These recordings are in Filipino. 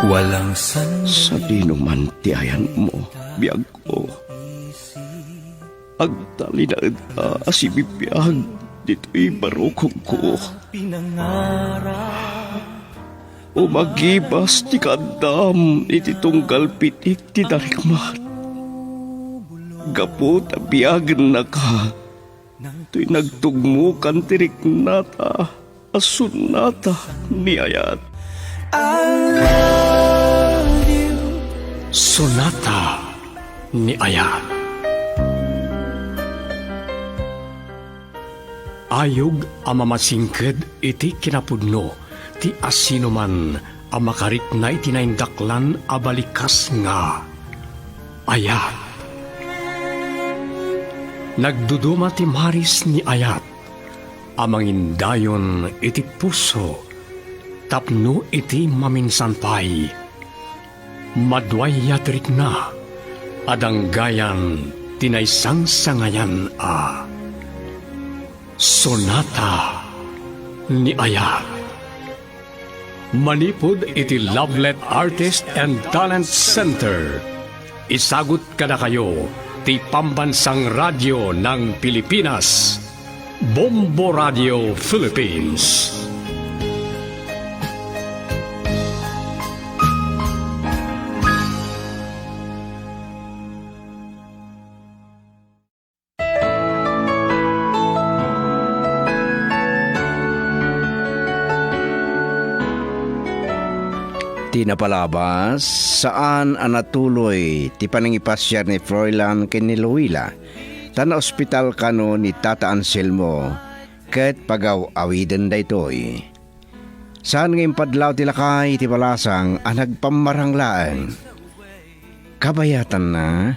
Walang sandali. Sa dinuman tiayan mo, biyag ko. Agtali na asibibiyag, dito'y barukog ko. O magibas ti kadam, iti tunggal pitik ti darikmat. Gapo tabiagan na ka, to'y nagtugmukan tirik nata, asun nata niyayat. Sonata ni Ayat. Ayog ang mamasingked iti kinapudno, ti asino man ang makarit na itinaindaklan abalikas nga. Ayat. Nagduduma ti maris ni Ayat, amangindayon iti puso, tapno iti maminsanpay. Madway yatrik na, adanggayan tinaysang sangayan a. Sonata ni Ayat. Manipod iti Lovelet Artist and Talent Center. Isagot kada kayo ti Pambansang Radyo ng Pilipinas, Bombo Radio Philippines. Tinapalabas, saan anatuloy ti panangipasyar ni Froilan ken ni Luila, tan ospital kano ni Tata Anselmo, ket pagaw awiden daytoy. Saan ngayong padlaw ti lakay ti balasang nagpamaranglaan. Kabayatan na,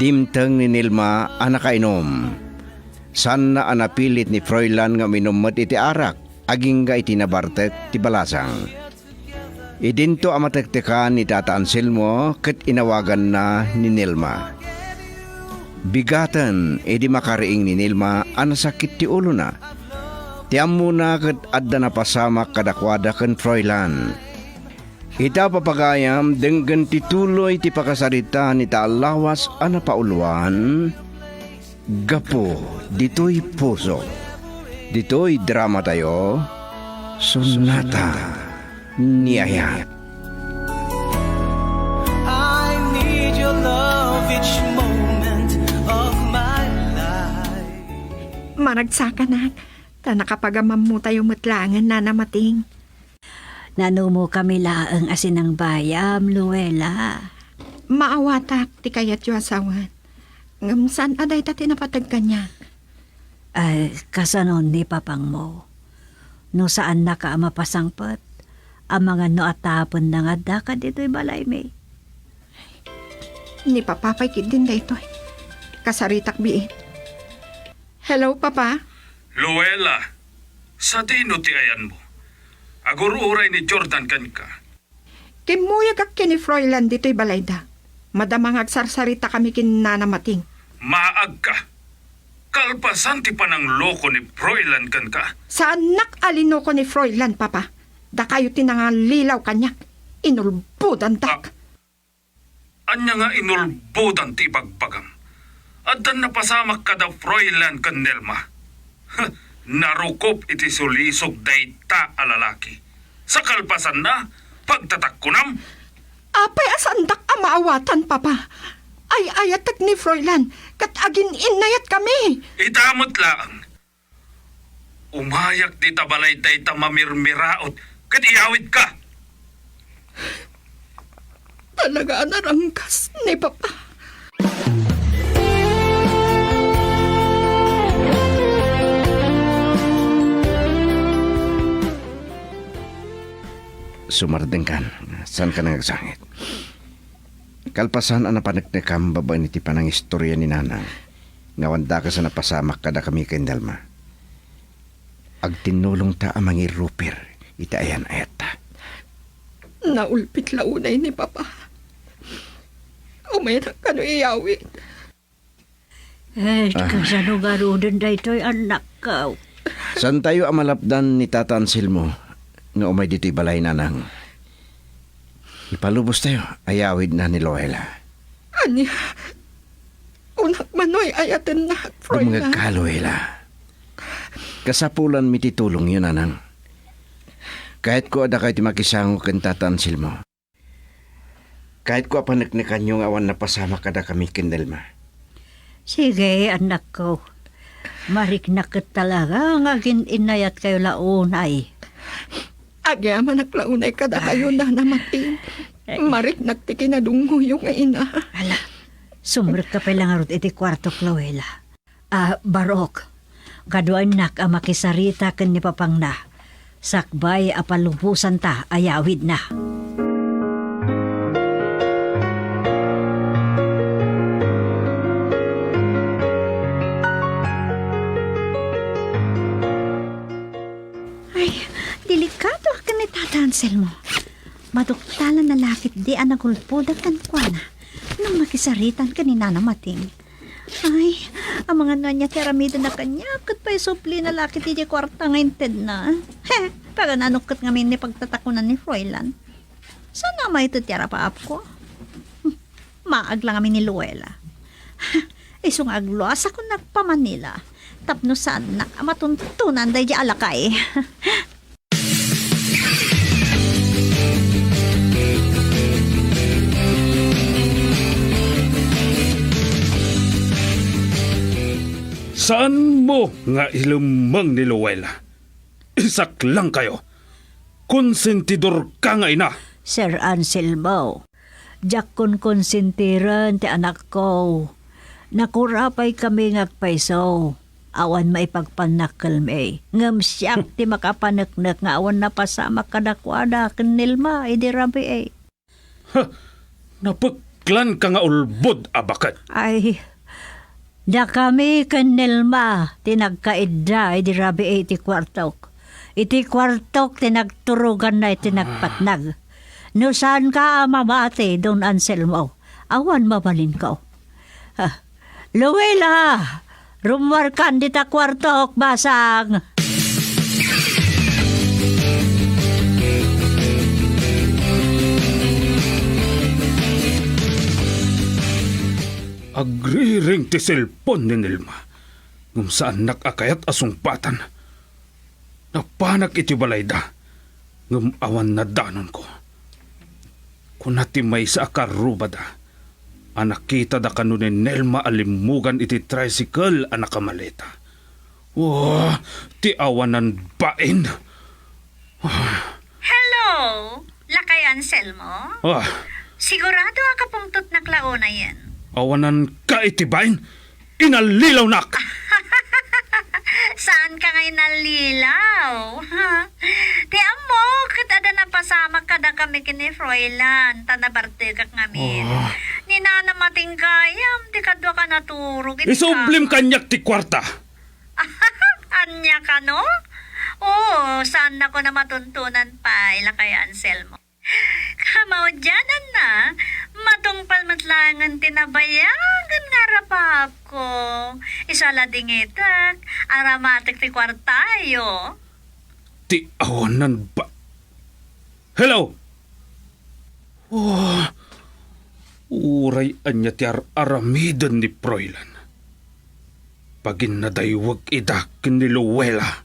dimteng ni Nilma nakainom. Saan na anapilit ni Froilan nga minumot iti arak, aging ga iti nabartek ti balasang. Idinto ang matektekan ni Tata Anselmo ket inawagan na ni Nilma. Bigatan, di makariing ni Nilma ang sakit ti ulo na. Tiam muna ket adda na pasamak kadakwada ken Froilan. Ita papagayam denggen tituloy ti pakasarita ni Taalawas ang napauluan. Gapo, dito'y puso. Dito'y drama tayo. Sonata ni Ayat. I need your love each moment of my life. Maragsaka na, ta nakapagamam mo tayo matlangan na namating. Nanumo kami laang asin ng bayam, Luella. Maawatak ti kayat yu asawan. Ngamsan aday ta tinapatag kanya. Ay, kasanon ni papang mo. No saan na ka mapasangpot, ang mga no atapon na nga daka dito'y balay may. Ni papapay kid din daytoy. Kasaritak biin. Hello, Papa? Luella, sa dino ti ayan mo? Agururay ni Jordan kan ka. Kimuyag ak kini Froilan dito'y balayda. Madamang agsarsarita kami kinanamating. Maag ka. Kalpasan ti panang loko ni Froilan kan ka. Saan alino ko ni Froilan, Papa? Da kayo tinangalilaw kanyak. Inulbudan tak. Anya nga inulbudan ti pagpagam. Addan napasamak ka da Froilan kan Nelma. Narukop iti sulisog dayta alalaki. Sa kalpasan na, pagtatakkunam. Apay asandak ang maawatan, Papa. Ay ayatak ni Froilan, kat agin inayat kami. Itamot lang. Umayak di tabalay dayta mamirmiraot, kat iyawid ka. Talaga narangkas ni Papa. Sumardeng kan, saan ka nagsangit? Kalpasan ang napanagnakam babay ni ti panang istorya ni Nanang. Ngawanda ka sa napasamak kada kami kay Dalma. Agtinulong ta amang irupir, itaayan ayat ta. Naulpit launay ni Papa. Umaynak ka no iyawin. Eh, kasano garudan da ito'y anak ka. San tayo ang malapdan ni Tata Anselmo nga umay dito'y balay Nanang? Ipalubos tayo, ayawid na ni Loela. Anya, unak manoy ayaten na, Froilan. Dumagag ka, Loela. Kasapulan mititulong yun, anang. Kahit ko ada kayo timakisango kan tatansil mo. Kahit ko apanagnakan yung awan na pasama kada kami kindelma. Sige, anak ko. Mariknak ka talaga ang agin inayat kayo launay. Agya manaklaunay kada kayo na namating. Marik nagtiki na dungo yung ina. Ala, sumrek ka pa lang arot iti kwarto, Chloela. Barok, kaduan nak ang makisarita kan ni Papang na. Sakbay apalubusan ta, ayawid na. Ay, delikado ka ni Tata Anselmo. Maduktalan na lakit di ang nagulpodan kan kwa na nang makisaritan ka ni Nana Mating. Ay, ang mga nanya teramida na kanya kat pa supli na lakit di kwarta ngayon ted na. He, pag nanukot ngamin ni pagtatakunan ni Froilan. Sana may ito tiyara pa ko? Maag lang kami ni Luella. Isong agluas ako nagpamanila. Tapno saan na matuntunan dahi di alakay. Saan mo nga ilumang ni Luella? Isak lang kayo. Konsentidor ka nga ina. Sir Anselmo, jak kon konsentiran ti anak ko. Nakurapay kami ngagpaiso. Awan maipagpanakal may. Ngam siyak ti makapanaknak nga awan napasama kadakwada kanilma idi rabi eh. Napagklan ka nga ulbod abakat. Ay, da kami kanilma tinagkaidda idi rabi eh iti kwartok. Iti kwartok tinagturugan na iti nagpatnag. No saan ka mamate don Anselmo? Awan mabalin ko. Luella! Rumwarkan dita kwartok, basang! Agriring ti selpon ni Nilma. Ngum saan nakakayat asungpatan. Napanak iti balayda. Ngum awan na danon ko. Kunati may sa akarubada. Anakita da kanu ni Nelma alimugan iti tricycle anakamaleta. Wah, ti awanan bain. Hello, Lakay Anselmo? Sigurado ka pungtot na klaona yan. Awanan ka iti bain? Inalilaw nak! Saan ka ngayon nalilaw? Di amo, kita na pasama ka da kami kini Froilan. Tanabarte ka ngamin. Ni Nana Mating kayam, di ka doon ka naturog. Isublim kanyak ti kwarta. Anya ka, no? Oo, saan ako na matuntunan pa, Lakay Anselmo? Kamaw dyanan na, matungpal matlangan tinabayagan nga rapap ko. Isala dingitak, aramatik ti kwartayo. Ti awanan ba? Hello? Uray anya ti aramidan ni Froilan. Pagin na daywag idak ni Luella.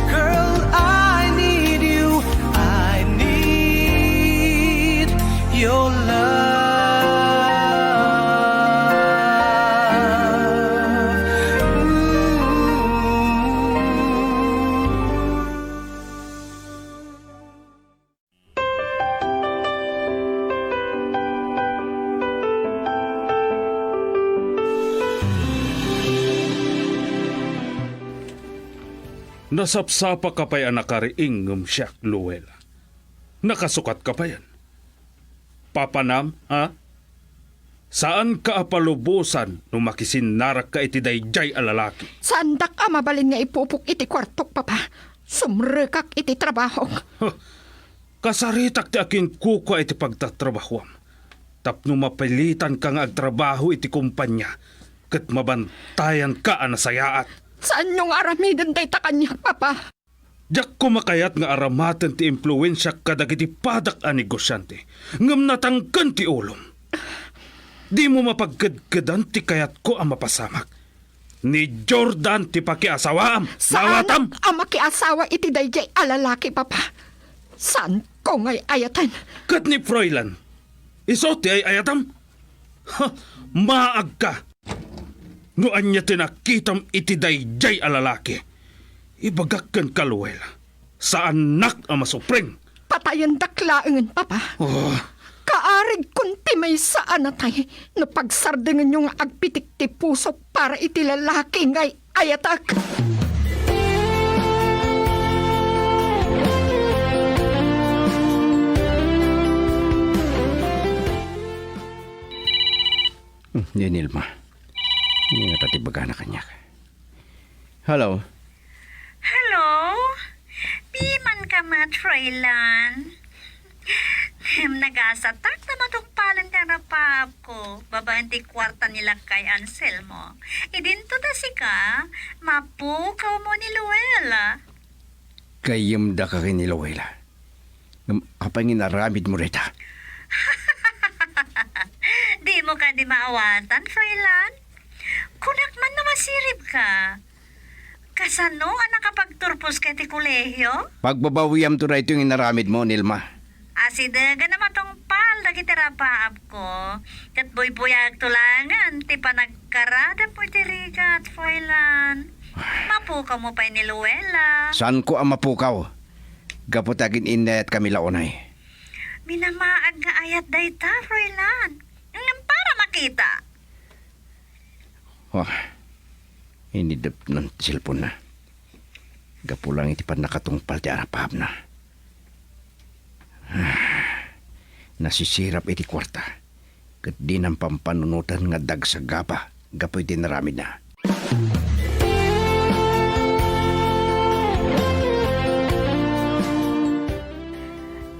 Girl, I need you. I need your love. Nasapsapa ka pa yan nakariingom siya, Luella. Nakasukat ka pa yan. Papanam, ha? Saan ka apalubusan nung makisinarak ka iti dayjay alalaki? Sandak mabalin nga ipupuk iti kwartok, papa. Sumrekak iti trabaho. Kasaritak ti akin kuko iti pagtatrabahwam. Tapno mapilitan ka nga agtrabaho iti kumpanya. Kat mabantayan ka anasayaat. Saan yung aramidan day ta kanya, papa? Jak ko makayat nga aramaten ti impluensya kadagiti padak a negosyante. Ngam natangkan ti ulom. Di mo mapagkadkadan ti kayat ko ang mapasamak. Ni Jordan ti pakiasawaam. Saan Nawatam. ang makiasawa iti dayjay alalaki, Papa? Saan ko ngay ayatan? Kat ni Froilan. Iso ti ay ayatam. Ha, maag ka. Noan niya tinakitam iti dayjay alalaki. Ibagakkan ka, Luella. Sa anak ang masupring. Patayan daklaangan, Papa. Oh, Kaarig kunti may saan natay no pagsardingan yung agpitik ti puso para iti lalaki ngay ayatak. Yan, Nilma. Hindi nga tatibaga na kanya. Hello? Hello? Piman ka mat, Froilan. Nagasatak na matungpalan ka na pa ko. Babaan ti kwarta nila kay Anselmo. Idinto na si ka, mapukaw mo ni Luella. Kayam da ka ni Luella. Kapangin aramid mo rita. Di mo ka di maawatan, Froilan? Kunak man na masirib ka. Kasano ang nakapagturpos kay ti kolehyo? Pagbabawiyam to na ito yung inaramid mo, Nilma. Asidaga na matungpal, dagiti rapaab ko. Kat buy-buyag tulangan, ti panagkarada po ti rigat, Froilan. Mapukaw mo pa ni Luella. Saan ko ang mapukaw? Gaputagin inayat kami launay. Minamaag nga ayat dayta, Froilan. Para makita. Oh, inidap ng cellphone na. Gapulang iti pan nakatungpal ti arapab na. Nasisirap iti kwarta. Kat di ng pampanunutan nga dag sa gapa. Gapoy din naramid na.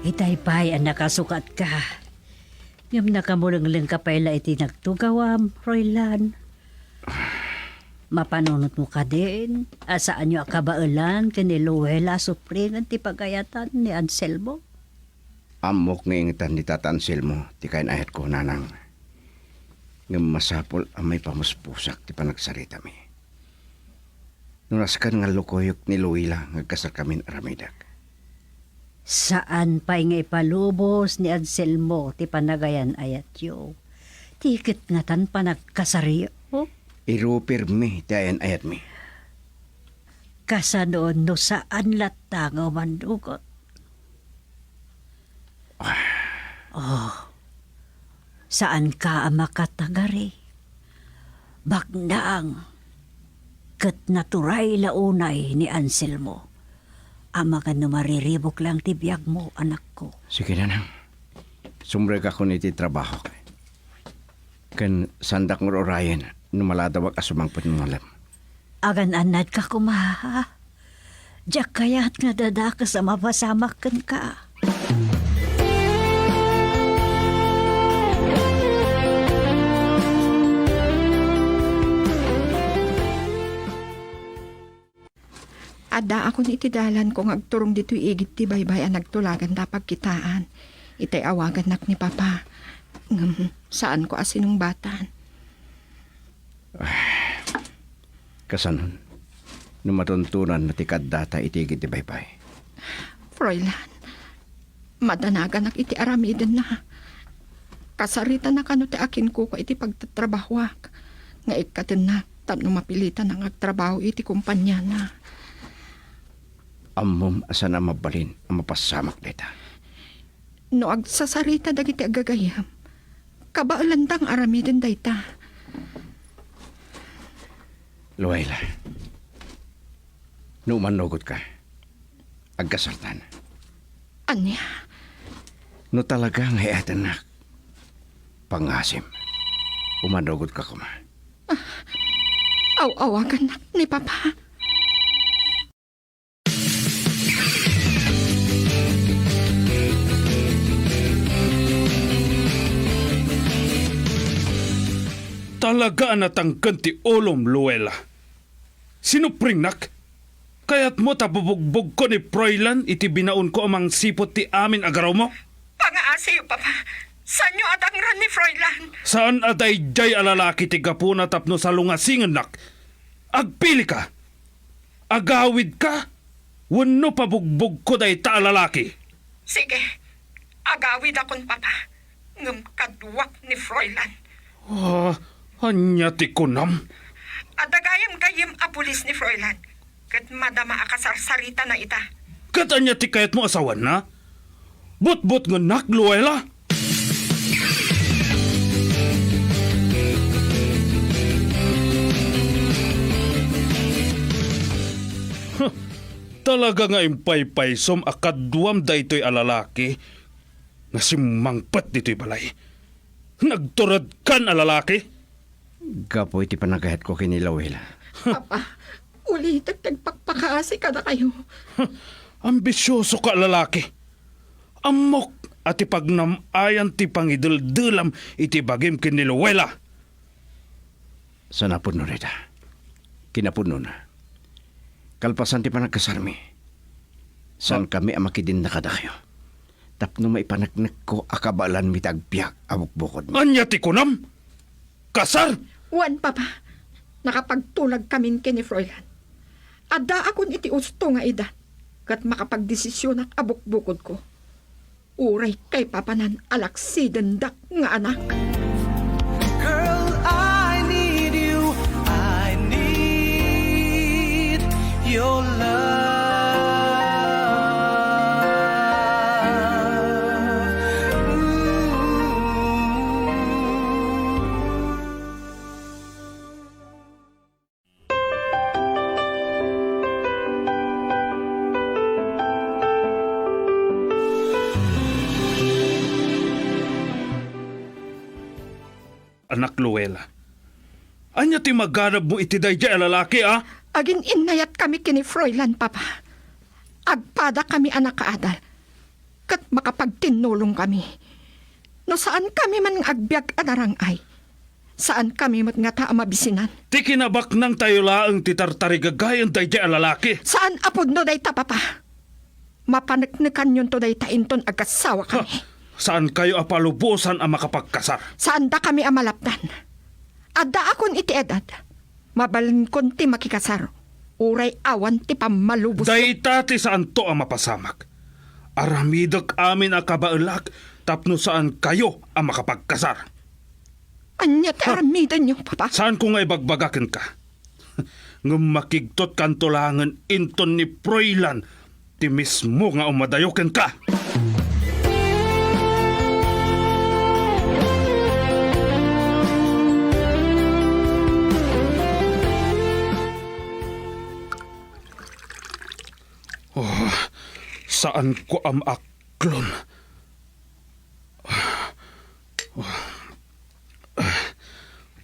Itay-pay ang nakasukat ka. Ngam nakamulanglang kapayla iti nagtugawam, Froilan. Mapanunot mo ka din. Asaan nyo akabailan kani Luella supring ang tipagayatan ni Anselmo? Amok nga ingitan ni Tata Anselmo. Ti kain ayat ko, nanang. Ngam masapol ang may pamuspusak ti panagsarita mi. Nunaskan nga lukoyok ni Luila nga kasal kami aramidak. Saan pa'y nga ipalubos ni Anselmo ti panagayan ayat yo? Tikit nga tan panagkasariyo. Irupir mi ti ayan ayat mi. Kasanoon no saan latang mandugot. Saan ka ang makatagari? Bagnaang kat naturay launay ni Anselmo. Ama ka no mariribok lang tibiyag mo, anak ko. Sige na nang. Sumreg ako niti trabaho. Kan sandak mo orayan, numaladawag asumang panungalam. Agan anad ka kumaha. Diyak kaya't nga dadaka sa mapasamak kan ka. Ada ako ni itidalan kung agturong dito igit ti baybayan nagtulagan tapag kitaan. Itay awagan nak ni Papa. Saan ko asinong batan? Kasanon, numatuntunan na tikad data itigit ti baybay. Froilan, madanagan nak iti aramiden na. Kasarita na kano ti akin ko iti pagtatrabahwak. Nga ikatin na, tanong mapilitan ang agtrabaho iti kumpanya na. Amom asa na mabalin ang mapasamak dita. No agsasarita dagiti agagayam, kabaalandang aramiden dayta. Luella, numanugot ka. Agkasaltan. Anya, No talagang hayatan na pangasim. Umanugot ka kuma. awagan nak ni Papa. talaga natangkan ti olom, Luella. Sinupring nak? Kaya't mo tabubugbog ko ni Froilan iti binaon ko amang sipot ti amin agaraw mo? Pangaasiyo, Papa. Saan nyo atangran ni Froilan? Saan aday jay alalaki ti gapuna tapno sa lungasingan nak? Agpili ka? Agawid ka? Wano pabugbog ko day ta alalaki? Sige, agawid akon, Papa. Ngam kadwak ni Froilan. Anya ti kunam? Adagayam kayim a pulis ni Froilan. Kat madama akasarsarita na ita. Katanya ti kayat mo asawan na? But-but nga nak, Luella? Talaga nga impay-paysom akadwam da ito'y alalaki nga simangpat dito'y balay. Nagturad kan alalaki? Gapo iti panagahet ko kini Luella. Papa, ulit nagpagpakaasi ka na kayo. Ambisyoso ka lalaki. Amok at ipagnamayan ti pangiduldulam iti bagim kini Luella. Sana po no rita. Kinapuno na. Kalpasan ti panagkasarmi. San kami amakidin na kada kayo. Tapno maipanagnak ko akabalan mitagpiak abukbukod mo. Anya ti kunam? Kasar? Wan, Papa. Nakapagtulag kamin kini Froilan. Ada akon iti usto nga ida. Kat makapagdesisyon ak abukbukod ko. Uray kay papanan alaksiden dak nga anak. Girl, I need you. I need your love. Anak Luella. Anya ti maganab mo iti dayjay lalaki, ah? Agin inayat kami kini Froilan, Papa. Agpada kami anak kaadal. Kat makapagtinulong kami. No saan kami man agbyag anarangay. Saan kami mat nga ta mabisinan. Ti kinabak nang tayo laang ti tartarigagay ang dayjay lalaki. Saan apod no day ta, Papa? Mapanagnikan yun to day ta inton agasawa kami. Saan kayo apalubusan ang makapagkasar? Saan da kami amalapdan? Adda akon iti edad. Mabalin kon ti makikasar. Uray awan ti pamalubos. Dayta ti saan to ang mapasamak. Aramidak amin ang kabaulak tapno saan kayo ang makapagkasar. Anya ti aramidan niyo, Papa? Saan ko nga ibagbagakin ka? Ngum makigtot kantulangan inton ni Froilan ti mismo nga umadayokin ka. Saan ko am aklon?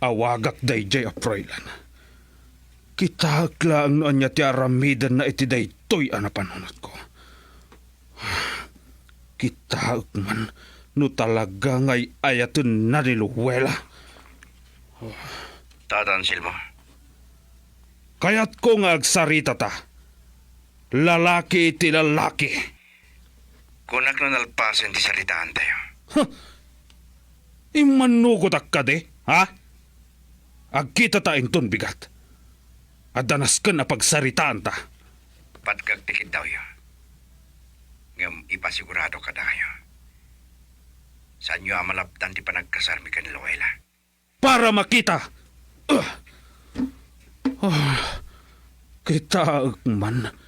Awagak dayjay a Froilan. Kitag lang noon niya ti aramidan na iti daytoy anapanunot ko. Kitag man no talaga ngay ayatun na ni Luella. Tatansil mo. Kaya't ko nga agsarita ta. Lalaki iti lalaki. Kunak no nalpasan ti saritaan tayo. Imanugot akkade, ha? Agkita ta inton bigat. Adanas ka na pagsaritaan ta. Patkagtikid daw yun. Ngam ipasigurado ka dayo. Saan nyo amalapdan ti panagkasarmi ka ni Luella? Para makita. Kita man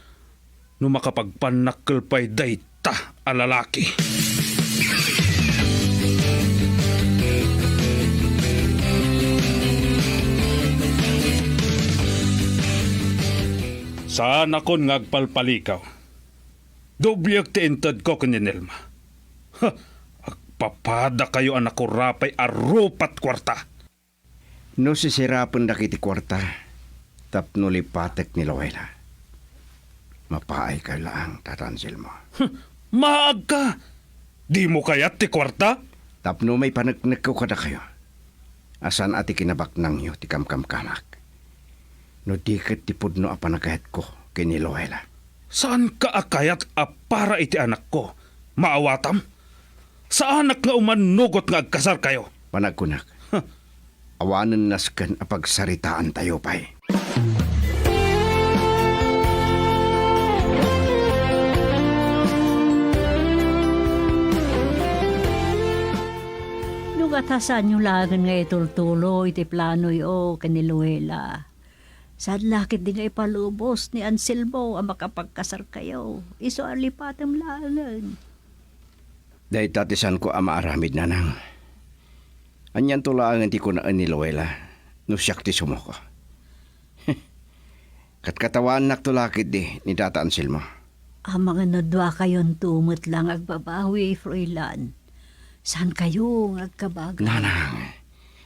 no makapagpanakkel pa'y dayta a lalaki. Saan akon ngagpalpalikaw? Doblyak ti intad ko kani Nelma. Agpapada kayo anak ko rapay arupat kwarta. No sisirapon da kiti kwarta, tapno lipatek ni Luella. Mapaay ka lang, tatansil mo. Maag ka! Di mo kayat ti kwarta? Tapno may panagnak ko kada kayo. Asan ati kinabak nang yo ti kamkamkamak. No di kat ti pudno a panagahet ko kini Loela. Saan ka akayat a para iti anak ko? Maawatam? Sa anak nga umanugot nga agkasar kayo? Panagkunak. Awanan nasken a pagsaritaan tayo pay. Nugatasan nyo langan nga itultulo iti planoy o kaniluela. Sad lakit di nga ipalubos ni Anselmo ang makapagkasar kayo. Iso alipatam langan. Dahil tatisan ko ama aramid na nang. Anyan tulangan ti ko na ni Loela. No siyak ti sumoko. Katkatawan nak tulakit di ni Tata Anselmo. Ang mga nadwa kayon tumot lang agbabawi, Froilan. Saan kayo agkabaga? Nanang,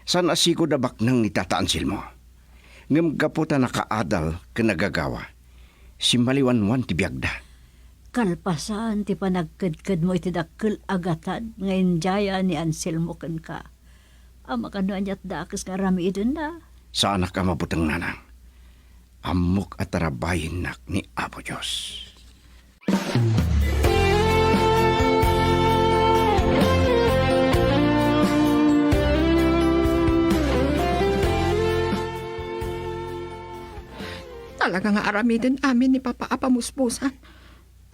saan asiko dabak nang ni Tata Anselmo? Ngam gaputa nakaadal kanagagawa. Si maliwanwan ti biyagda. Kalpasan ti panagkadkad mo iti dakkel agatan ngayon jaya ni Anselmo ken ka. Ama kano anyat dakes nga rami idun na. Sa anak ka mabutang nanang. Amok at tarabayin nak ni Apo Diyos. Talaga nga aramidin amin ni Papa Apamuspusan.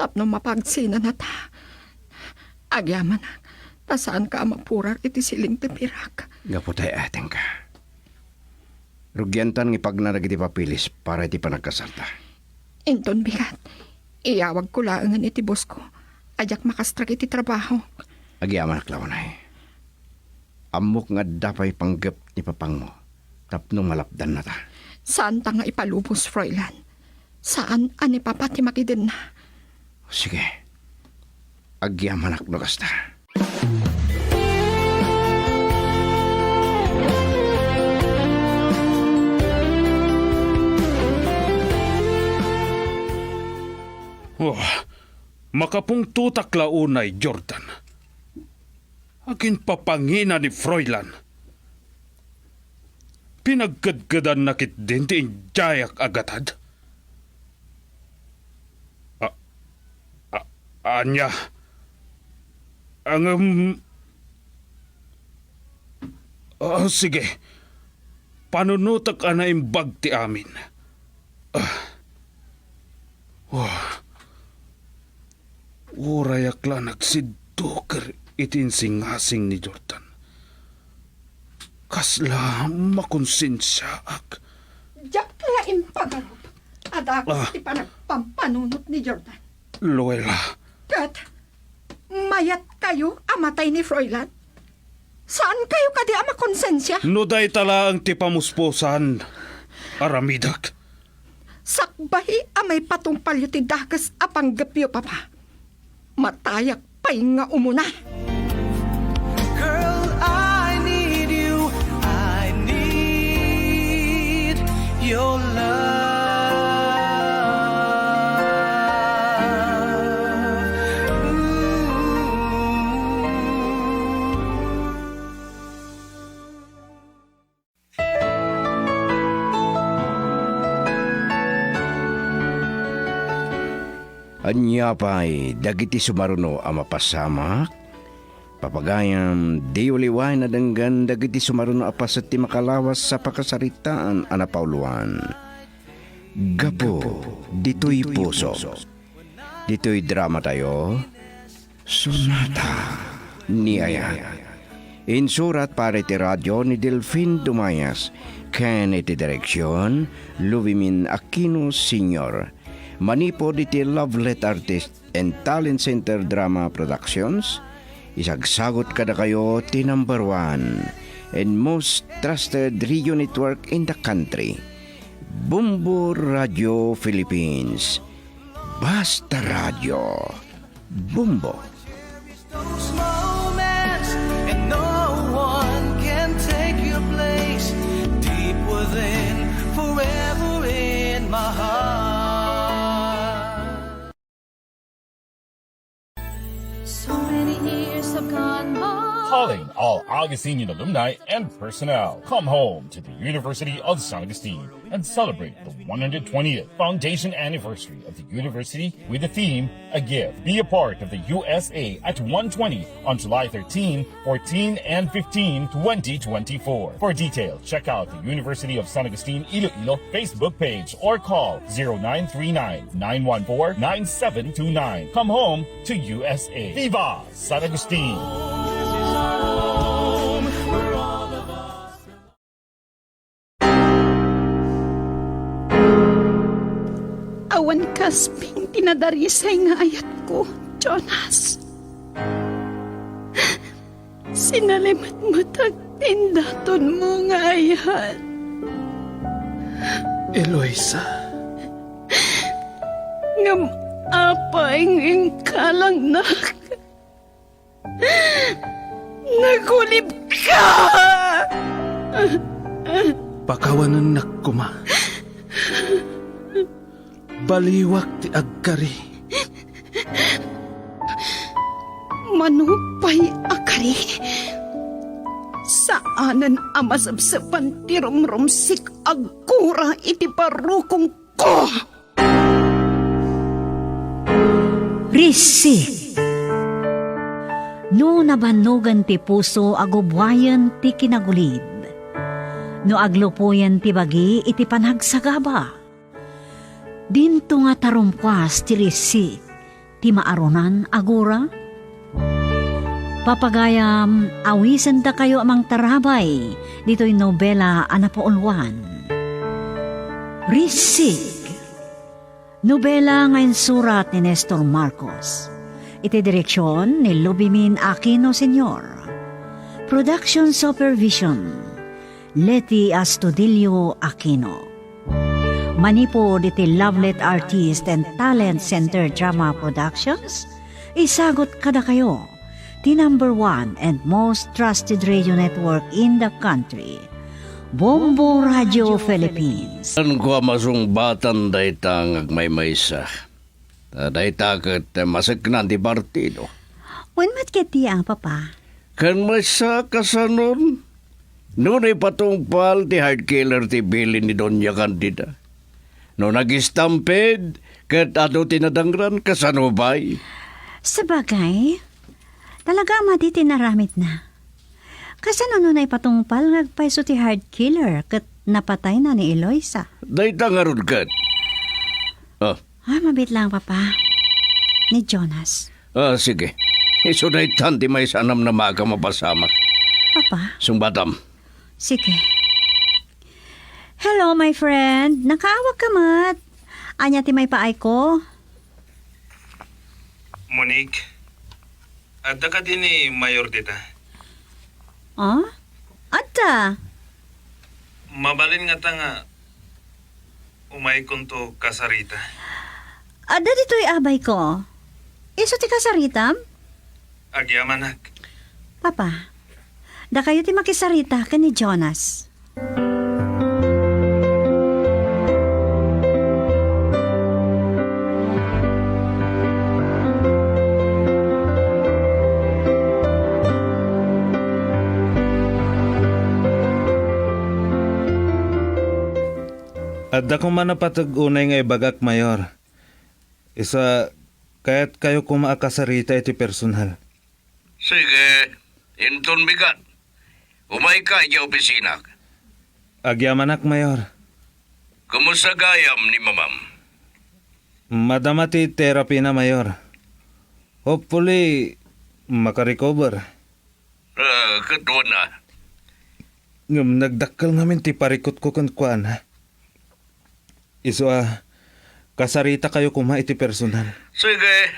Tapno mapagsina na ta. Agyaman na. Nasaan ka mapurar iti siling tipirak. Gaputay ating ka. Rugyantan ng ipagnarag iti papilis para iti panagkasarta. Inton bigat. Iyawag ko laangan iti boss ko. Ajak makastrak iti trabaho. Agyaman aklawanay. Amok nga dapay panggap ni papang mo. Tapno malapdan na ta. Saan ta nga ipalubos, Froilan? Saan ani papati makidin na? Sige. Agyaman akno kasta. Oh, makapung tutak launay, Jordan. Akin papangina ni Froilan. Pinagkadkadan nakit din ti jayak agatad. Anya. Sige. Panunutak ana imbag ti amin. Urayak lang nagsidukar itinsingasing ni Jordan. Kasla makonsensya ak. Diyak kaya impagalo. Adakos ti panagpampanunot ni Jordan. Loela. Kat, mayat kayo amatay ni Froilan? Saan kayo kadi ama konsensya? Nuday tala ang tipamusposan. Aramidak. Sakbahi amay patungpalyo ti dakas apanggapyo papa. Matayak pa'y nga umuna. Girl, I need you. I need your love. Anya pa'y dagiti sumaruno ang mapasamak. Papagayam di uliway na danggan dagiti sumaruno apas ti makalawas sa pakasaritaan anapauluan. Gapo, dito'y puso. Dito'y drama tayo. Sonata ni Aya. Insurat para iti radyo ni Delfin Dumayas. Ken iti direksyon Luvimin Aquino Sr. Manipod iti Lovelet Artist and Talent Center Drama Productions. Isagsagot kada kayo ti number 1 and most trusted radio network in the country. Bumbo Radio Philippines. Basta Radio. Bumbo. Those moments, and no one can take your place. Deep within, forever in my heart. So many years have gone by. Calling all Augustinian alumni and personnel. Come home to the University of San Agustin and celebrate the 120th foundation anniversary of the university with the theme, A Gift. Be a part of the USA at 120 on July 13, 14, and 15, 2024. For details, check out the University of San Agustin Iloilo Facebook page or call 0939-914-9729. Come home to USA. Viva San Agustin! Awan kasping tinadarisay nga ayat ko, Jonas. Sinalimat mo tagtindaton mo nga ayat. Eloisa, Ngam apay ng kalang nagulib ka! pakawanan na kuma. Baliwak ti agkari. Manupay akari. Saanan amasabsapan ti rumrumsik agkura iti parukong ko. Risik. No nabanugan ti puso agubwayan ti kinagulid. No aglupuyan ti bagi iti panagsagaba. Dinto nga tarumpwas ti risik ti maarunan agura. Papagayam awisan ta kayo amang tarabay dito'y nobela anapaulwan. Risik. Nobela ngayon surat ni Nestor Marcos. Iti direksyon ni Lubimin Aquino Sr. Production Supervision Leti Astudillo Aquino. Manipod iti Lovelet Artist and Talent Center Drama Productions. Isagot kada kayo ti #1 and most trusted radio network in the country. Bombo Radio Philippines. An ko masung batan daytang agmaymaysa. Dayta ket masaknan di partido. When mat keti ang papa? Kan maysa kasanon. Nunay patungpal ti hard killer ti bilin ni Doña Candida. No nag-stampede, ket ato tinadangran kasanubay. Sabagay, talaga mati tinaramit na. Kasano nun ay patungpal ngagpaiso ti hard killer ket napatay na ni Eloisa. Dayta nga ron ket. Mabit lang papa. Ni Jonas. Sige. Iso daytan ti may sanam na maga mapasamak. Papa? Sumbatam. Sige. Hello, my friend. Nakaawag ka mat. Anya ti may paay ko. Monique, adda ka din ni Mayor dita. Adda? Mabalin nga ta nga umay kunto kasarita. Adda dito'y abay ko. Iso ti kasaritam? Agyamanak. Papa, da kayo ti makisarita ka ni Jonas. Adda ko man napatag-unay nga ibagak, Mayor. Isa, kaya't kayo kumaakasarita iti personal. Sige, inton bigat. Umay ka iya opisina. Agyamanak, Mayor. Kumusta gayam ni mamam? Madama ti therapy na, Mayor. Hopefully, makarecover. Katwa na. Nagdakkel ngamin ti parikot ko kan kuan, ha? Iso, kasarita kayo kuma iti personal. Sige,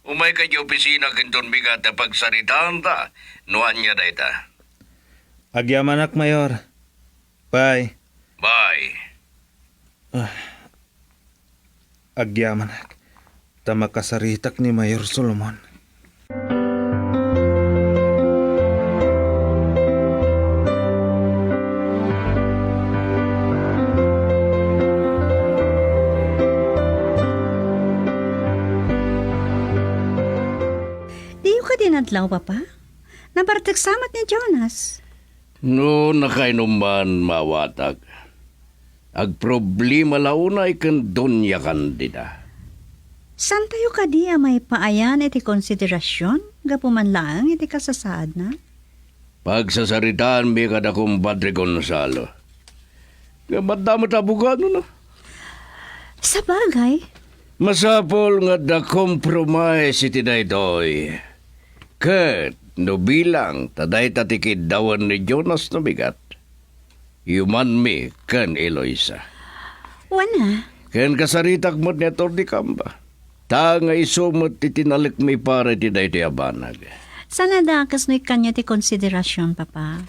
umay ka iya opisina kinton bigat na pagsaritaan ta. Nuan niya dayta. Agyamanak, Mayor. Bye. Bye. Agyamanak. Tamakasaritak ni Mayor Solomon. Di ka dinadlaw, papa? Nabartag samat ni Jonas. No nakainuman mawatag. Ag problema launay kan Doña Candida. San tayo ka di may paayan iti konsiderasyon? Gapuman lang iti kasasaad na? Pagsasaritaan mi kada kong Padre Gonzalo. Madamot abogado na. Sa bagay, Masapol nga da compromise iti daytoy. Ket no bilang taday tatikid dawan ni Jonas na bigat. Human mi ken Eloisa. wana. Ken kasaritak mo ni Atty. Camba. Ta nga isumot iti nalik mi para iti daytoy abanag. Sana dakas no kanya ti konsiderasyon, papa.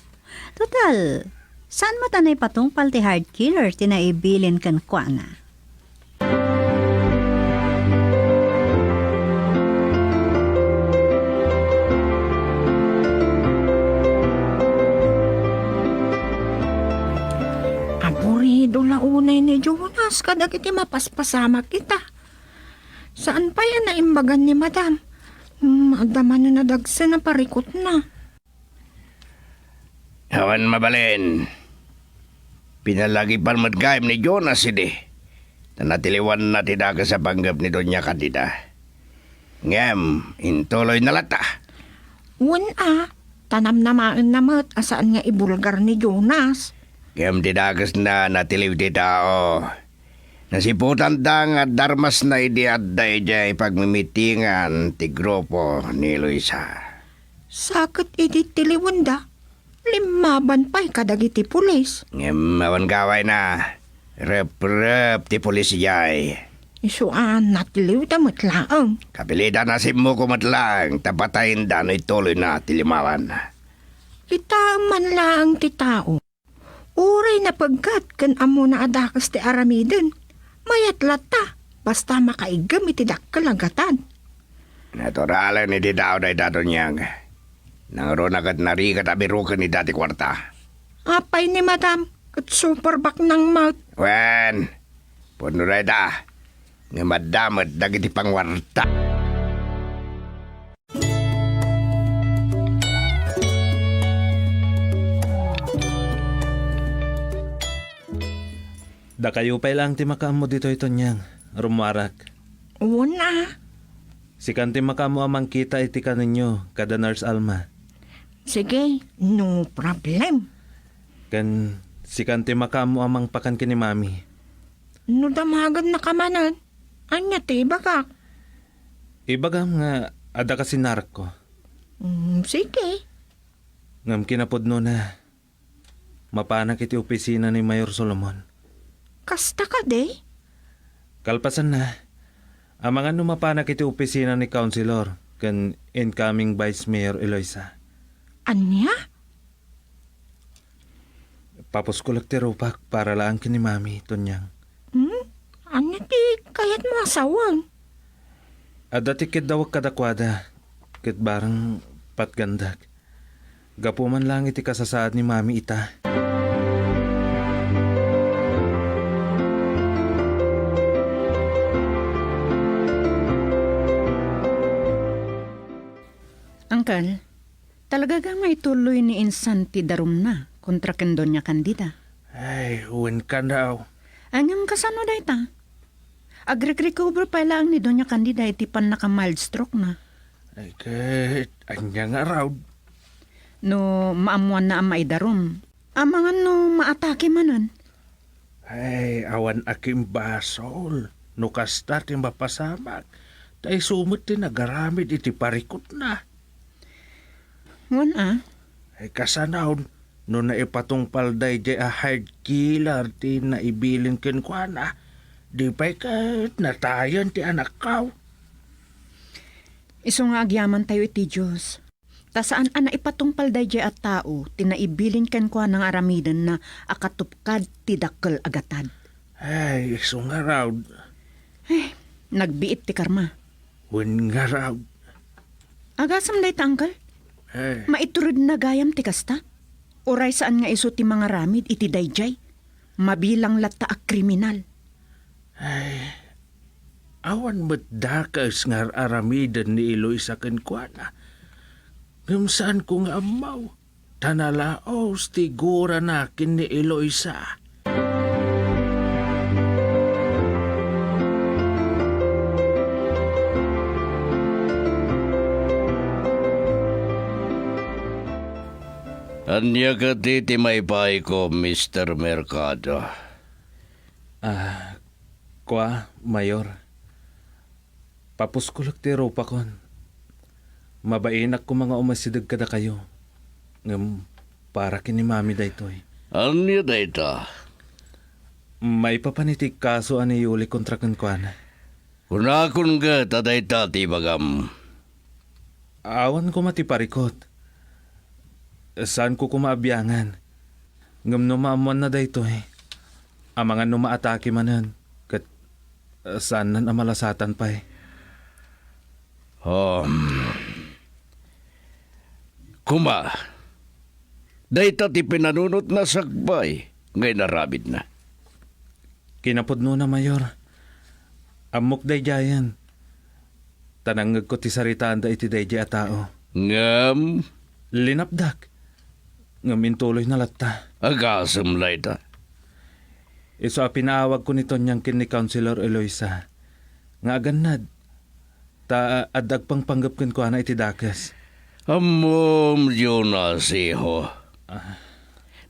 Total, saan mo tanay patungpal ti hard killer tinaibilin kan kuana? Aburido launay ni Jonas kadag iti mapaspasama kita. Saan pa yan naimbagan ni madam? Agdaman na nadagsa na parikot na. Awan mabalin. Pinalagi pa madgayam ni Jonas idi. Nanatiliwan na tidaka sa panggap ni Doña Candida. Ngem, intuloy na lata. Tanam namaan namat asaan nga ibulgar ni Jonas. Ngem tidakas na natiliw ti tao. Nasiputan da nga darmas na idi at dayjay pagmimitingan ti grupo ni Luisa. Sakit iti tiliwanda. Limaban pa'y kadagiti pulis. Ngem, awan gaway na. Rep ti pulis jay. Isuan natiliw damot laang. Kapilida na si mo kumatlang, tapatayin da no ituloy na tilimawan. Kita man lang ti tao. Uray na pagkat kan amo na adakas ti aramiden. Mayat lata, basta makaigam iti dakkel agatan. Naturalan ni di tao day dato niyang. Nangro na kat narikat abirukan ni dati kwarta. Apay ni madam, kat super bak ng mouth. Wen, punuray da. Nga madamat dagiti pangwarta. Da kayo pa lang ti makaam mo dito ito niyang, rumarak. Una. Si kanti makaam mo amang kita iti kaninyo, kada Nurse Alma. Sige, no problem. Kan si kanti makaam mo amang pakan kini mami. No damagan na kamanan. Anya ti baka. Ibagam nga ada kasi narko. Sige. Ngam kinapod no na. Mapanak iti opisina ni Mayor Solomon. Kasta ka de. Kalpasan na. Amangan numapanak iti opisina ni Councilor kan incoming Vice Mayor Eloisa. Anya? Papos ko ti rupak para lang kini mami, Tonyang. Anya ti kayat mo asawang. Ada tikid dawag kadakwada. Kit barang patgandag. Gapuman lang iti kasasaad ni mami ita. Angkal, talaga ga may tuloy ni Insan ti darum na kontra ken Doña Candida. Ay, uwan ka daw. Angam kasano day ta? Agre-recover pa lang ni Doña Candida iti pan naka mild stroke na. Ay, kahit anya nga raw. No maamuan na amay darum. Amangan no maatake manan. Ay, awan aking basol. No kasta ti mapasamak. Tay sumot ti nagaramid iti parikot na. Wan Ay, kasanaon. No naipatungpal day di a hard killer ti naibilin ken kuana. Di pa'y kahit natayan ti anak kaw. Iso nga agyaman tayo iti Diyos. Ta saan ana ipatungpal day at tao, tinaibilin ken kwa ng aramidan na akatupkad ti dakkel agatad. Ay, iso nga raw. Nagbiit ti karma. Wen nga raw. Agasam day tangkal. Ay, Maiturod na gayam ti kasta. Oray saan nga iso ti mga ramid iti dayjay. Mabilang lata a kriminal. awan mo't dakas nga aramidan ni Eloisa ken kuana. Ngam saan ko nga amaw? Tanalaos tigura na kini Eloisa. Anya ka titi may pay ko, Mr. Mercado. Kwa, Mayor. Papuskulak ti ropa kon. Mabainak ko mga umasidag kada kayo. Ngam, para kini mami daytoy. Anya dayta? May papanitik kaso ani Yuli kontra kan kuana. Kunakon ka tadayta ti bagam. Awan ko matiparikot. Saan ko kumaabiyangan? Ngam numaamuan na daytoy. Ang mga numaatake manan. Kat saan nan amalasatan pa eh. Kuma, dayta ti pinanunot na sakbay, ngay narabid na. Kinapudno na, Mayor. Amok day jayan. Tanangag ko ti saritaan da iti day jaya tao. Ngam, Linapdak. Ngam intuloy na latta. agasam layta. Iso a pinaawag ko nito niyang kin ni Councilor Eloisa. Nga aganad. Ta adag pang panggap ko na iti dakas. Amom, Jonas, iho.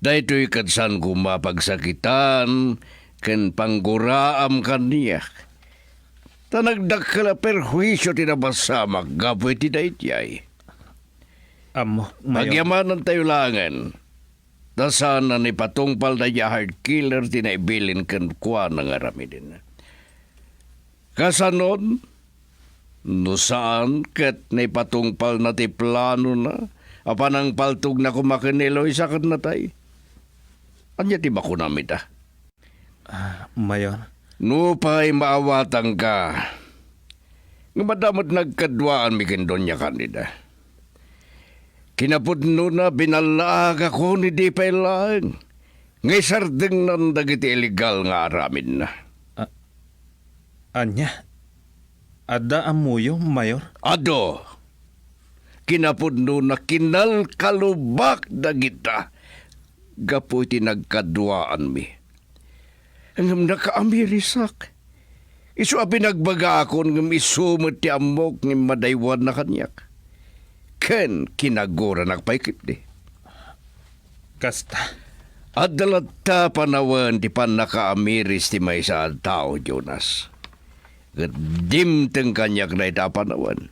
Dayto'y kadsan kumapagsakitan, ken pangguraam kaniyak. Tanagdak ka na perhuisyo tinabasamak, gapoy ti daytiyay. Amo, Mayor. Magyamanan tayo langan. Dasan na ni patungpal na hard killer tinaibilin kan kwa ng aramidin. Kasanon, no saan ket na patungpal na ti plano na, apanang paltog na kumakinilo isakat na tay. Anya ti bako namin ta? Mayor. No pa'y maawatan ka. Nga madamot nagkadwaan mi donya kandida. Kinapudno na binalaga ko ni di pa ilang. Ngay sardeng nan dagiti illegal nga aramin na. Anya? Ada amuyo, Mayor? Ado, kinapudno na kinalkalubak dagita. Gapo iti nagkadwaan mi. Ang nakaamirisak. Isu a pinagbaga akon ng isumot ti amok ng madaywan na kanyak. Ken kinagura nagpaikip di. Kasta. At dalata panawan ti pan nakaamiris ti may sa tao, Jonas. Gadimteng kanyak na itapanawan.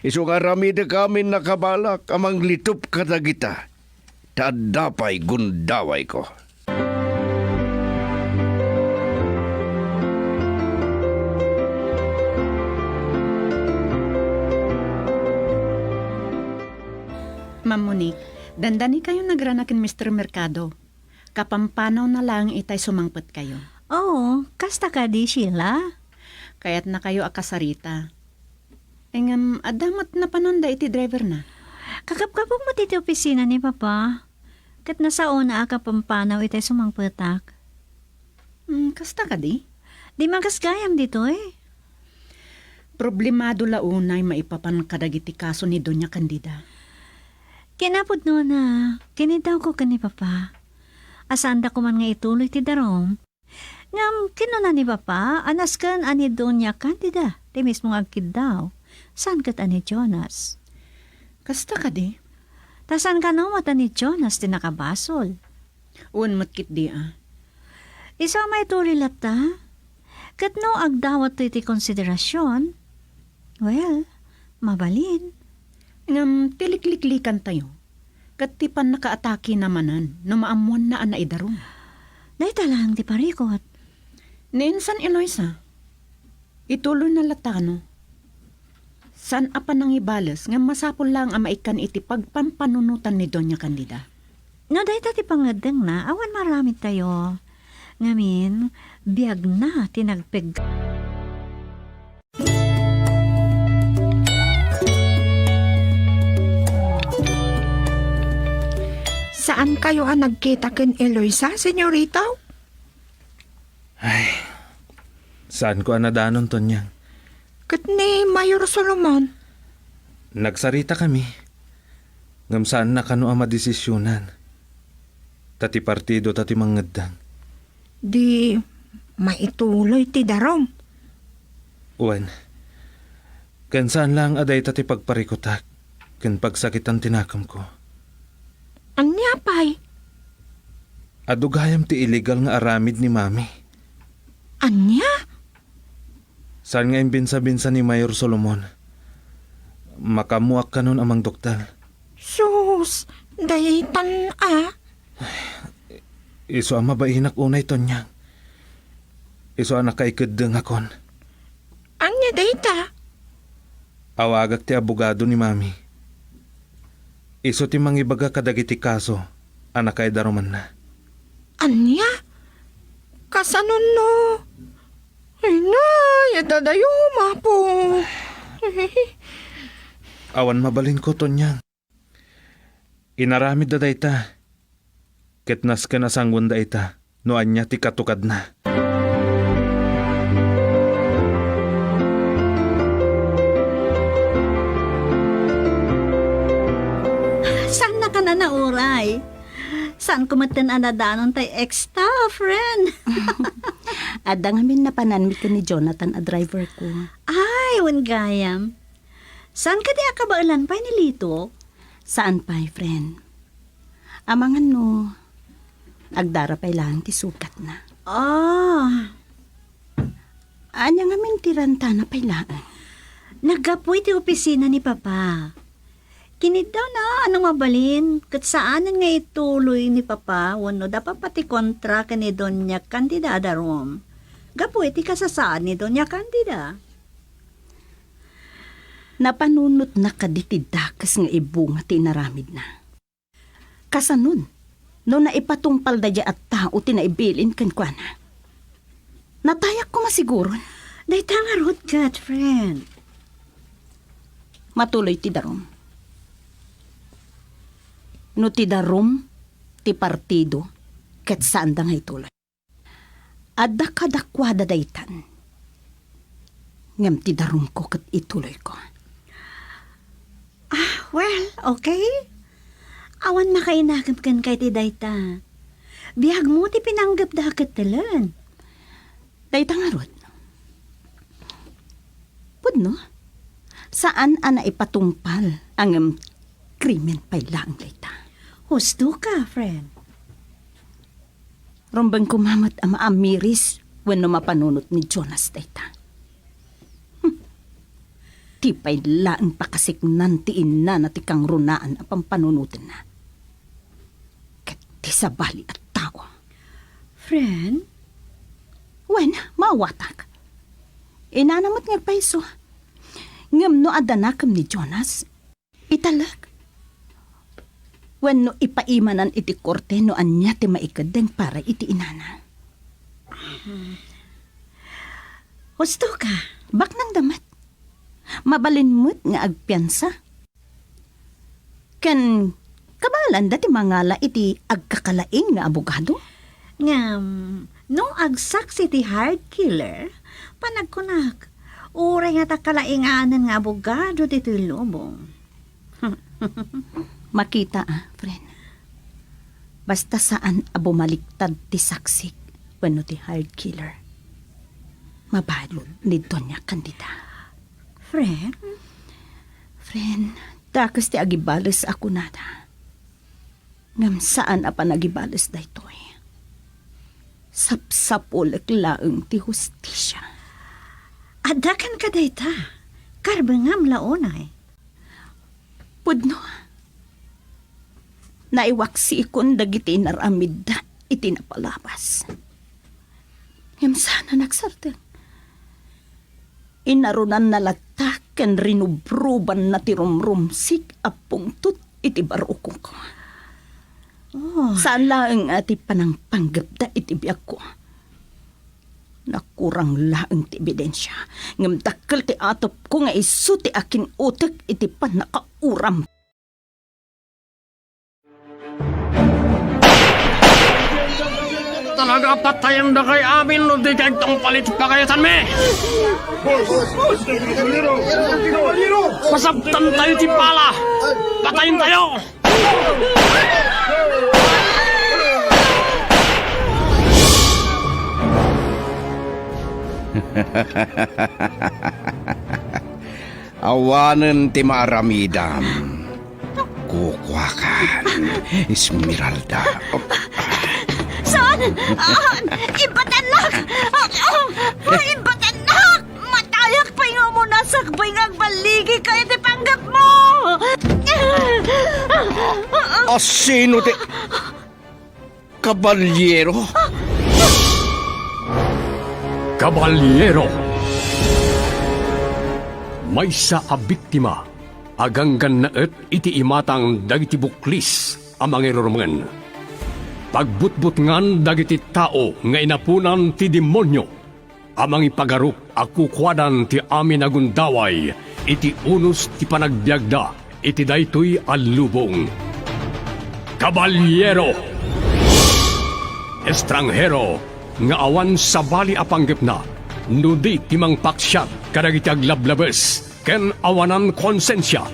Isu nga ramide kami nakabalak amang litup katagita. Tadapay gundaway ko. Ma'am Monique, dandani kayo nagranakin Mr. Mercado. Kapampanaw na lang itay sumangpet kayo. Oo, kasta ka di, Sheila. Kaya't na kayo akasarita. Engam, adamat na pananda iti driver na. Kakapkapog mo dito opisina ni Papa. Kat nasa una ka pampanaw itay sumangpetak. Kasta ka di? Di magkasgayam dito eh. Problemado launay maipapan kadagiti kaso ni Doña Candida. Kinapod no na, kinitaw ko ka ni Papa. Asanda ko man nga ituloy ti darom. Ngam, kinuna ni Papa, anas kan ani Doña Candida. Di mismo agkid daw. San kat ani Jonas? Kasta ka di? Tasan ka no mata ni Jonas ti nakabasol. Uwan matkit di ah. Isa may tuloy lata. Kat no agdawat to iti konsiderasyon. Well, mabalin. Ngam, tilikliklikan tayo. Katipan nakaatake namanan, no maamuan na ana idarong. Day talang ti parikot. Ninsan Eloisa, ituloy na latano. San apa nang ibalas nga masapol lang ang maikan iti pagpampanunutan ni Doña Candida. No, day ti pangadeng na, awan marami tayo. Ngamin, biyag na tinagpeg. Saan kayo nagkita ken Eloisa, senyorita? Saan ko anadanon to niya? Kat ni Mayor Solomon. Nagsarita kami. Ngam saan na kano ang madesisyonan. Tati partido tati mangadang. Di maituloy ti darom. Uwan, kan saan lang aday tati pagparikotak, kan pagsakitan tinakam ko. Anya pay? Adugayam ti illegal nga aramid ni mami. Anya? Saan nga imbinsa-binsa ni Mayor Solomon? Makamuak ka nun amang doktor. Sus, dayitan Iso ang mabainak unay to niya. Iso ang nakaikadang akon. Anya dayta? Awagak ti abogado ni mami. Iso ti mangibaga kadagiti kaso, anak kay daruman na. Anya? Kasanon no? Ay na, yadadayo mapo. Awan mabalin ko to niya. Inaramid da dayta. Ketnas ka na sanggun dayta, noan niya ti katukad na. Saan na ka na nauray? Saan kumatan anadanon tay extra, friend? Ada ngamin napanan mi ka ni Jonathan a driver ko. Ay, gayam. Saan ka di akabailan pa ni Lito? Saan pa, friend? Amangan no, agdara pa ilang ti sukat na. Anya ngamin tiranta na pa ilang. Nagapoy ti opisina ni Papa. Kinid daw na anong mabalin, kat saanan nga ituloy ni Papa, wano dapat pati kontra ka ni Doña Candida darom. Gapoy ti kasasaan ni Doña Candida. Napanunot na kaditidakas nga ibunga ti naramid na. Kasanun, no naipatungpal da at tao tinaibilin kan kwa na. Natayak ko masiguron. Day tangarot kat, friend. Matuloy ti darom. No ti darom, ti partido, ket saan da nga ituloy. Adda kadakwada daytan. Ngam ti darom ko ket ituloy ko. Well, okay. Awan makainagap kan kay ti dayta. Bihag mo ti pinanggap da ket talan. Dayta nga rod. Pudno, saan ana ipatungpal ang krimen pay lang dayta. Husto ka, friend. Rombang kumamat ang maamiris when no mapanunot ni Jonas dayta. Tipay laang pakasiknan ti ina na ti kang runaan ang pampanunutin na. Kat ti sabali at tawa. Friend? Wen, mawatak. Inanamot nga paiso. Ngam no adanakam ni Jonas, italag. Wen no ipaimanan iti korte no anya ti maikadeng para iti inana. Husto ka? Bak nang damat. Mabalinmut nga agpiansa. Ken kabalan dati mangala iti agkakalaing nga abogado. Ngam, nung agsaksi ti hard killer, panagkunak, uray nga takalainganan nga abogado ti lubong. Makita friend. Basta saan abumaliktad ti saksik wano ti hard killer. Mabalon ni Doña Candida. Friend? Friend, takas ti agibales ako nada. Ngam saan apa nagibales da ito eh. Sapsapulak laeng ti hustisya. Adakan ka dayta. Karbangam laonay. Pudno. Naiwaksi ikon dagiti naramid da iti napalabas. Ngam sana nagsarteng. Inarunan na latak ken rinubruban na tirumrumsik apong tut iti barukong ko. Saan laeng ati panang panggapda iti biyak ko. Nakurang laeng ti ebidensya. Ngam dakkel ti atop ko nga isu ti akin utek iti panakauram. Talaga patayan da kay amin no di kay tong palit pakayasan me. Masabtan tayo ti pala. Patayin tayo. Awanan ti maaramidam. Kukwakan, Esmeralda. Saan? Ibatanak! Ibatanak! Matayak pa nga mo nasakbay nga baligi kayo di panggap mo! Sino ti... Kabalyero? Kabalyero! May sa abiktima, aganggan na iti imatang dagiti buklis amang irurungan. Pagbutbut ngan dagiti tao nga inapunan ti demonyo, amang ipagarup akukwadan ti amin agundaway, iti unos ti panagbiagda, iti daytoy alubong. Kabalyero! Estranghero, nga awan sa bali apanggip na, nudi timang paksyat kadagiti aglablabes, ken awanan konsensya.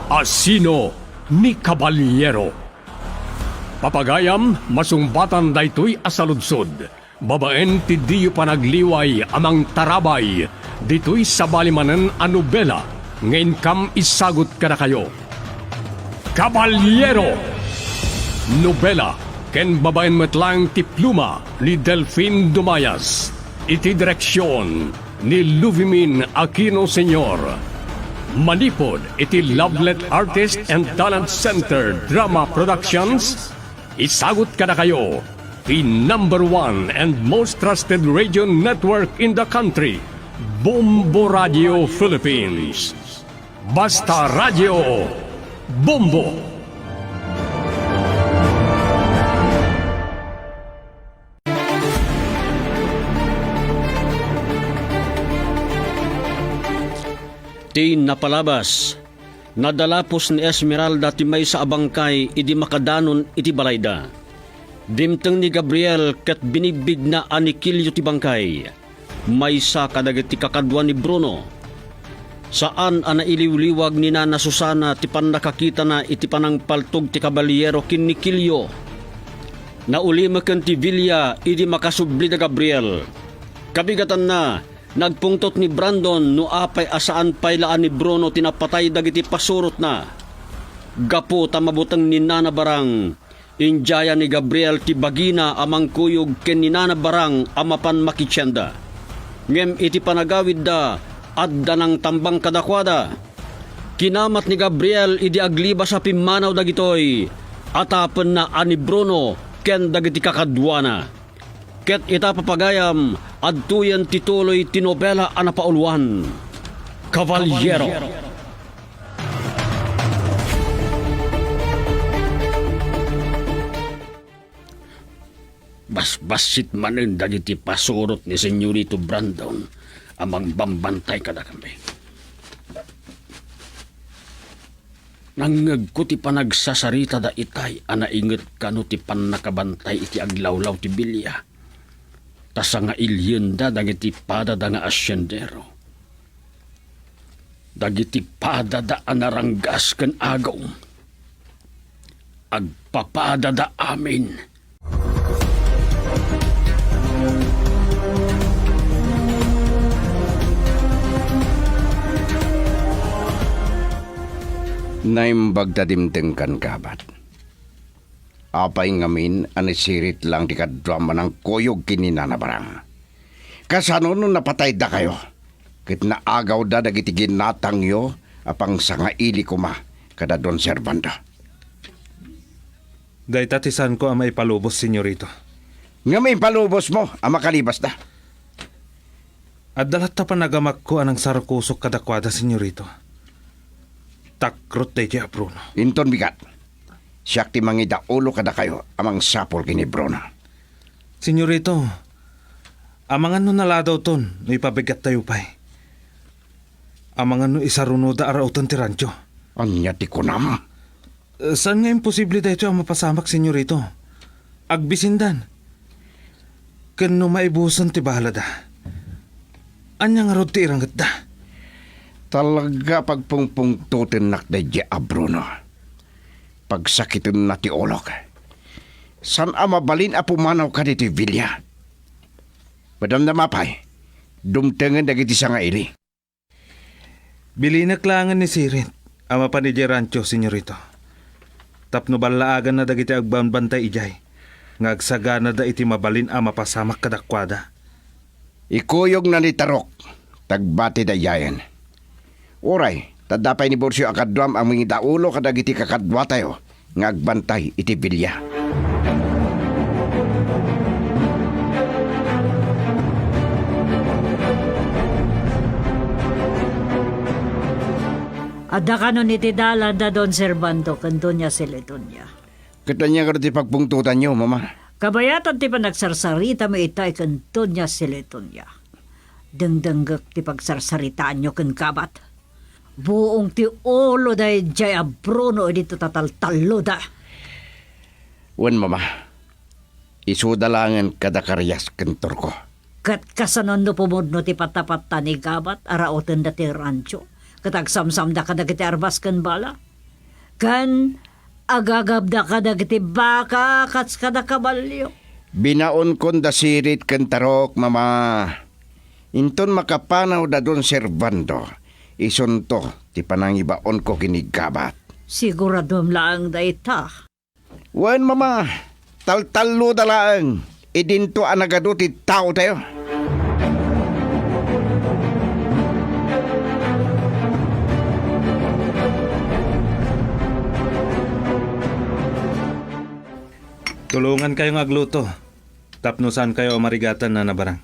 Asino ni Kabalyero? Papagayam, masumbatan daytoy asaludsod. Babaen ti diyo panagliway amang tarabay, ditoy sa balimanen a nobela, ngayon kam isagot ka na kayo. Kabalyero! Nobela, ken babaen metlang ti pluma ni Delphine Dumayas. Iti direksyon ni Luvimin Aquino Sr. Manipod iti Lovelet Artist and Talent Center Drama Productions. Isagot ka na kayo, the #1 and most trusted radio network in the country, Bombo Radio Philippines. Basta Radio Bombo! Ti napalabas, nadalapos ni Esmeralda ti may sa abangkay idi makadanon iti balayda. Dimteng ni Gabriel ket binibig na anikilyo ti bangkay, may sa kadagiti kakadwa ni Bruno. Saan ana iliwliwag ni Nana Susana ti panakakita na iti panangpaltog ti Kabalyero kin nikilyo. Naulimaken ti Villa idi makasubli da Gabriel. Kabigatan na, nagpungtot ni Brandon no apay asaan pay laan ni Bruno tinapatay dagiti pasurot na. Gapo tamabutang ni Nana Barang, injaya ni Gabriel ti bagina amang kuyog ken ni Nana Barang amapan makityenda. Ngem iti panagawid da, adda ng tambang kadakwada. Kinamat ni Gabriel idi agliba sa pimanaw dagitoy, atapen na ani Bruno ken dagiti kakadwana. Ket ita papagayam, adtuyan tituloy tinobela anapauluan. Kabalyero. Basbasit manen dagiti pasurot ni Senyorito Brandon, amang bambantay kada kami. Nangag ko ti panagsasarita da itay, anainget kano ti panakabantay iti aglawlaw ti bilya. Tasa nga ilyenda dagiti pada da nga asyendero. Dagiti pada da anaranggas ken agaw. Agpapada da amin. Naimbag dadimteng kan kabat. Apay ngamin anisirit lang di kadrama ng kuyog kini Nana Barang. Kasano nung napatay da kayo? Kit naagaw da dagiti ginatang yo apang sanga ili kuma kada Don Servando. Daytatisan ko ang maipalubos, senyorito. Nga may palubos mo, ang makalibas da. At dalat ta panagamak ko anang sarkusok kadakwada, senyorito. Takrot day kaya Bruno. Inton bigat. Siyak ti mangida ulo kada kayo amang sapol kini Bruno. Senyorito, amangan no naladaw ton, no ipabigat tayo pa'y. Amangan no isarunoda arautan ti rancho. Anya ti kunam. Saan nga imposible dahito ang mapasamak, senyorito? Agbisindan. Ken no maibusan ti bahala da. Anya nga rod ti irangat da. Talaga pagpungpungtutin nak da Bruno. pagsakitin na ti olok. San mabalin a pumanaw ka dito Vilya? Padam na mapay, dumtengan dagiti sa nga ili. Bilinaklangan ni Sirit, ama pa ni Gerancho, senyorito. Tapno balaagan na dagiti agbambantay ijay. Ngagsagana da iti mabalin ama pasamak kadakwada. Ikuyog na ni Tarok, tagbati da yayan. Uray, tadapay ni Borsyo akadwam ang mga daulo kadagiti kakadwa tayo, ngagbantay iti Vilya. Adda ka nun iti dalan da Don Servando kan Doña Celetonia. Katanya ka ti pagpungtutan nyo, mama. Kabayatan ti panagsarsarita mo itay kan Doña Celetonia. Dengdenggak ti pagsarsaritaan nyo kan kabat. Buong ti ulo da jay abrono dito tataltalo da. Wan, mama. Isudalangan kada karyas kantor ko. Kat kasanon no pumudno ti patapat ni kabat araoten da ti rancho. Katagsamsam da kadagiti arbas kan bala. Kan agagab da kadagiti baka kats kada kabalyo. Binaon kon da sirit kan Tarok, mama. Inton makapanaw da Don Servando. Isunto ti panangibaon ko kinigabat. Siguradom lang da ita. Wan, mama. Tal-talo da lang. Idinto anagado ti tao tayo. Tulungan kayong agluto. Tapnusan kayo marigatan na nabarang.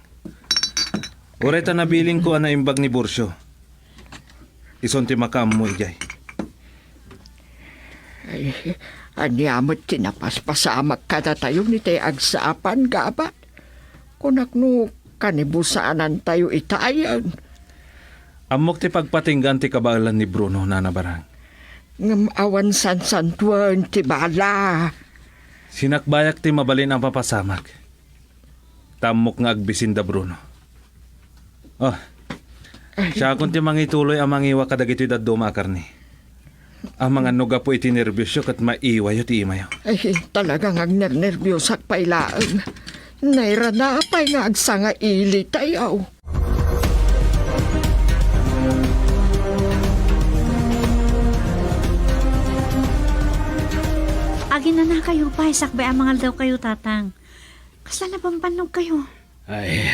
Uray ta nabiling ko ana imbag ni Borsyo. Isonti makam mo ijay. Ay, anyamot tinapaspasamak kada tayo ni tayo agsapan gabat. Kunak no kanibusaanan tayo itayan. Amok ti pagpatinggan ti kabalan ni Bruno na nabarang. Ngam awan sansantuan ti bala. Sinakbayak ti mabalin ang papasamak. Tamok nga agbisinda Bruno. Oh, siya kung ti mangituloy ang mangiwa kadagiti daddo makarni. Ang mga nuga po iti nervyosyo kat maiwayo ti imayo. Ay, talagang agnernervyosak pailaan. Naira na apay nga agsanga ili tayo. Agin na kayo pa, isakbay ang mga daw kayo, tatang. Kasla na pampanog kayo. Ay,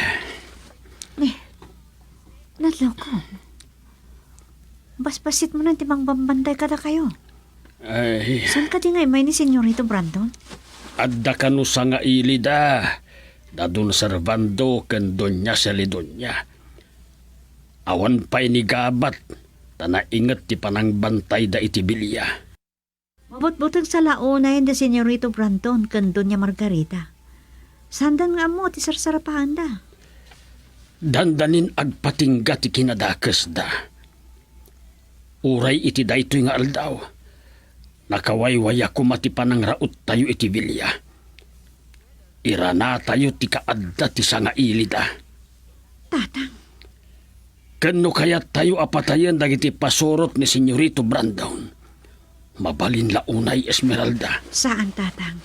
Nadlaw ko. Basbasit mo ng timang bambantay kada kayo. ay, Saan ka di nga may ni Senyorito Brandon? adda ka no sa nga ili da. Da Don Servando ken Doña Celedonia. Awan pa'y ni gabat. Tana ingat ti panangbantay da iti Vilya. Mabot-butag sa launay ni Senyorito Brandon kan Doña Margarita. Sandan nga mo ti sarsarapahan da. Dandanin agpatingga ti kinadakas da. Uray iti daytoy nga aldaw. Nakawaywaya ko mati panang raot tayo iti Vilya. Irana tayo ti kaadda ti sanga ili da. Tatang, Kano kaya tayo apatayan dagiti pasorot ni Senyorito Brandon? Mabalin launay Esmeralda. saan tatang?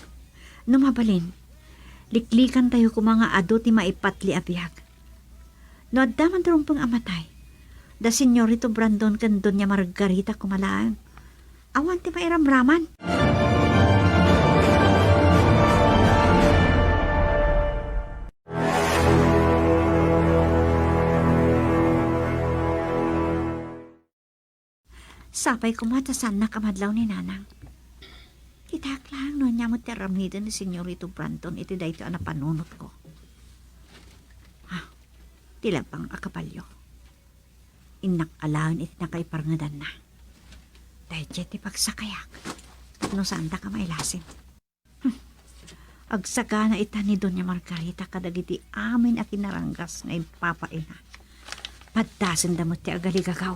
Numabalin, liklikan tayo kung mga ado ti maipatli abiyag. No addaman tarumpang amatay, da Senyorito Brandon kan Doña Margarita kumalaan. Awan ti mairamraman. Sapay kumatasan na kamadlaw ni Nanang. Itak lang no niya mo tiramnida ni Senyorito Brandon iti dayto ang napanunot ko. Tila pang akapalyo. Inakalaan iti nakaiparangadan na. Dahil ti pagsakayak. No saan ka mailasin. Agsagana ita ni Doña Margarita kadagiti amin a kinaranggas na ipapaina. Paddasin damot ti agaligagaw.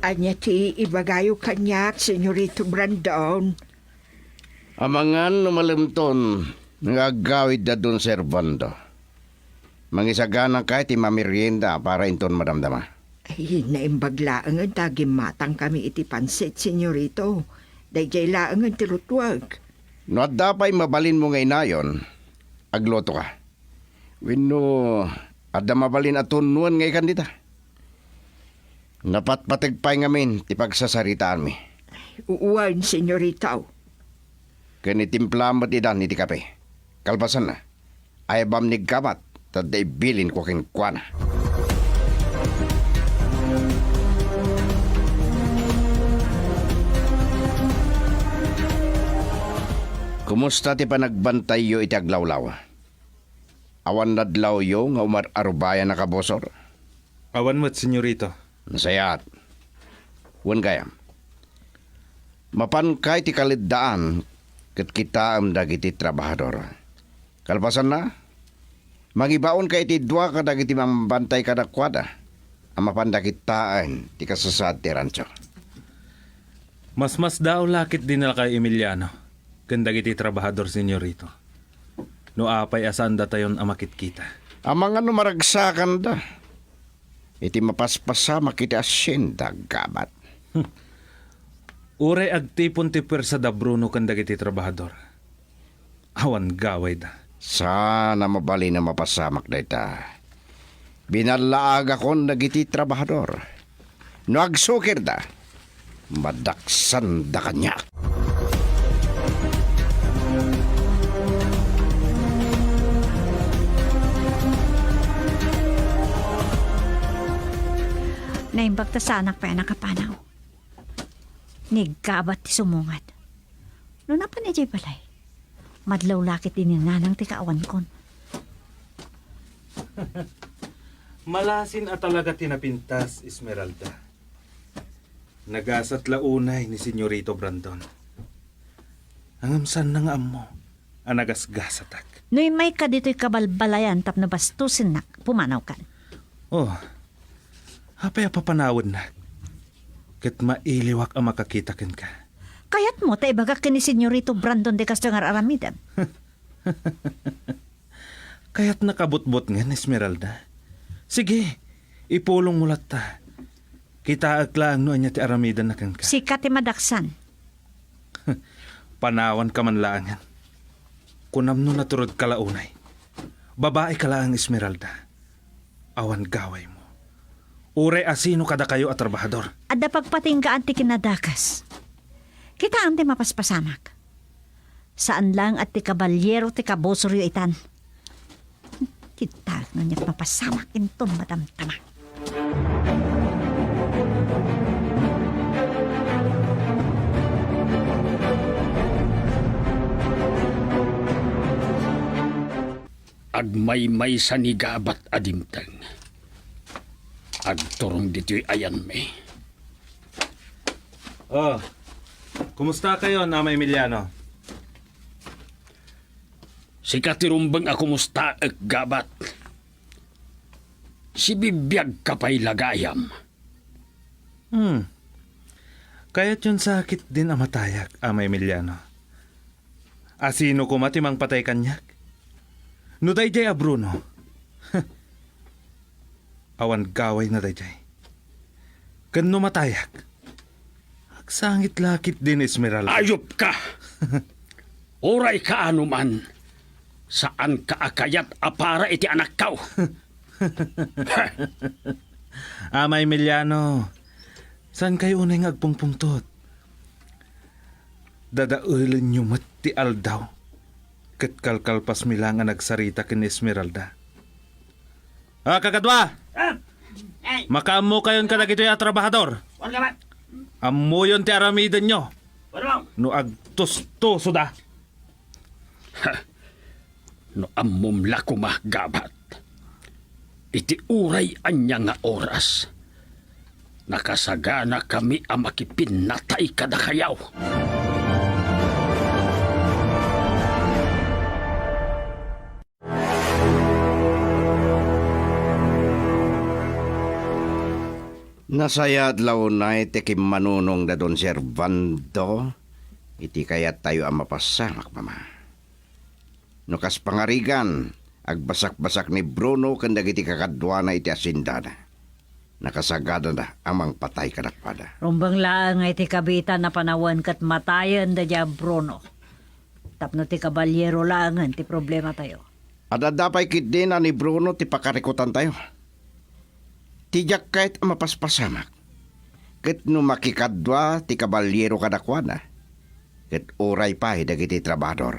Anya ti ibagayo kanyak, Senyorito Brandon. Amangan lumalimton, Nagagawid da dun, Servando. Mangisaganan kahit imamerienda para inton madamdama. Ay, naimbaglaan nga tagim matang kami iti pansit, senyorito. Dayjay laang nga tirutwag. No at dapay mabalin mo ngay nayon, agloto ka. Wino, adda mabalin atunuan ngay kandita. Napatpatagpay ngamin, ti pagsasaritaan mi. Uwan, senyorito. Kanitimpla mo idan iti kape. Kalpasan na, ay bam nigkabat, taday bilin ko kinkwana. Kumusta ti panagbantay yo iti aglawlaw? Awan nadlaw yo nga umararubaya na kabosor. Awan mo't, senyorito. Nasayat. Wan gayam. Mapankay ti kaliddaan ket kita am dagiti trabahador. Kalpasan na, magibaon kay iti dua ka dagiti mambantay kadakwada. Ang mapandakitaan ti kasasad ti rancho. Mas daw lakit din na kay Emiliano. Ganda iti trabahador, senyorito. No apay asanda tayon amakit kita. Ang mga numaragsakan da. Iti mapaspasa makiti asyenda gabat. Ure agtipon ti pwersa da Bruno kanda iti trabahador. Awan gaway da. Sana mabali na mapasamak da ita. Binalaag akong nagiti trabahador. No agsukir da, madaksan da kanya. Naimbag ta sa anak pa yan nakapanaw. Nigkabat ti sumungat. No napan ejay balay. Madlaw lakit din yung nanang ti kaawan kon. Malasin at talaga tinapintas, Esmeralda. Nagasat launay ni Senyorito Brandon. Angamsan na nga mo, anagasgasatak. No'y may ka dito'y kabalbalayan tap na bastusin na, pumanaw kan. Oh, hapay papanawad na. Kat mailiwak ang makakitakin ka. Kayat mo, tayo bagak ni Senyorito Brandon de Castangar Aramidam. Kaya't nakabutbot nga, Esmeralda. Sige, ipulong mulat ta. Kita aglaang noon niya ti aramidan na kang ka. Sikat ti madaksan. Panawan ka man laangan. Kunam no naturod kalaunay. Babae ka laang, Esmeralda. Awan gaway mo. Ure asino kada kayo at trabahador. Adda pagpatinggaan ti kinadakas. Kita ang ti mapaspasamak. Saan lang at ti kabalyero ti kabosoryo itan. Kita na niya mapasamak inton madamtama. Agmay-may sa nigabat adimtang. Agturong dito'y ayan me. Oh, kumusta kayo, Nama Emiliano? Si katirumbang ako musta gabat. Si bibiyag kapay lagayam. Kaya't yun sakit din ang matayak, Ama Emiliano. Asino ko matimang patay kanyak? No dayjay a Bruno. Awan gaway na dayjay. Kan no matayak. Agsangit lakit din, Esmeralda. Ayop ka! Oray ka anuman. Saan ka akayat apara iti anak kaw? Ama Emiliano, saan kayo unay agpungpungtot? Dadaulan nyo mati aldaw. Kat kalkalpas milang ang nagsarita kin Esmeralda. Kakadwa! Makaamo kayon ka na gito'y trabahador. Amuyon ti aramidan nyo. No agtusto da. No amumla kumagabat. Iti uray anya nga oras. Nakasagana kami ang makipinatay kada kayaw. Nasaya adlaw na iti manunong da don Servando. Iti kayat tayo ang mapasamak, mama. No kas pangarigan, agbasak-basak ni Bruno kan dagiti kakadwa na iti asindana. Nakasagada na amang patay kadakpada. Rumbang lang ay ti kabitan na panawan kat matayan da dya Bruno. Tapno ti kabalyero langan ti problema tayo. Adadapay kit din ni Bruno ti pakarikutan tayo. Tijak kahit mapaspasamak. Ket no makikadwa ti kabalyero kadakwana. Ket oray pa dagiti trabador.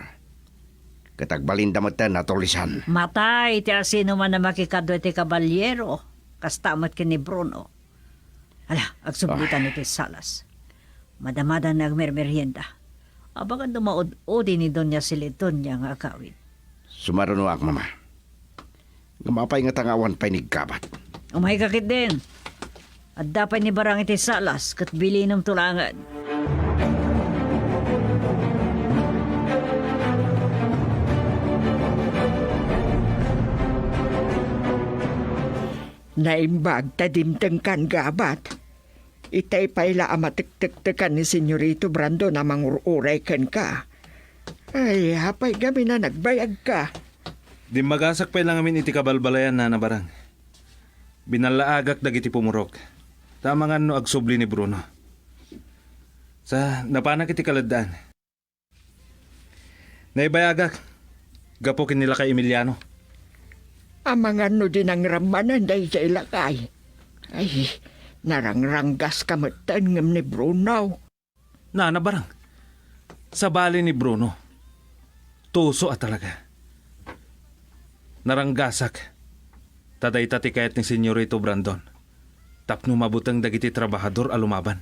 Ket agbalinda matan natulisan. Matay ti asino man na makikadwa ti kabalyero. Kastamat kini Bruno. Ala, agsublitan iti salas. Madamada nagmermerienda. Abagan dumaod-odi ni Doña Silitonia nga akawid. Sumaruno ak mama. Gamapay nga tangawan pa'y nigkabat. Umay kakit din. At dapat ni barang iti salas kat bili ng tulangan. Naimbag tadimteng kan gabat. Itay payla amatik-tik-tikan ni Senyorito Brando na mangururay kan ka. Ay, hapay gabi na nagbayag ka. Di magasak pa lang amin iti kabalbalayan na nabarang. Binalaagak dagiti pumurok. Tama nga no agsubli ni Bruno. Sa napanak iti kaladaan. Naibayagak. Gapokin nila kay Emiliano. Ang mga no din ang ramanan dahil sa ilakay. Ay, narangranggas kamatan ngam ni Bruno. Nabarang. Sa bali ni Bruno. Tuso at talaga. Naranggasak. Taday-tati kayat ni Senyorito Brandon. Tapno mabutang dagiti trabahador alumaban.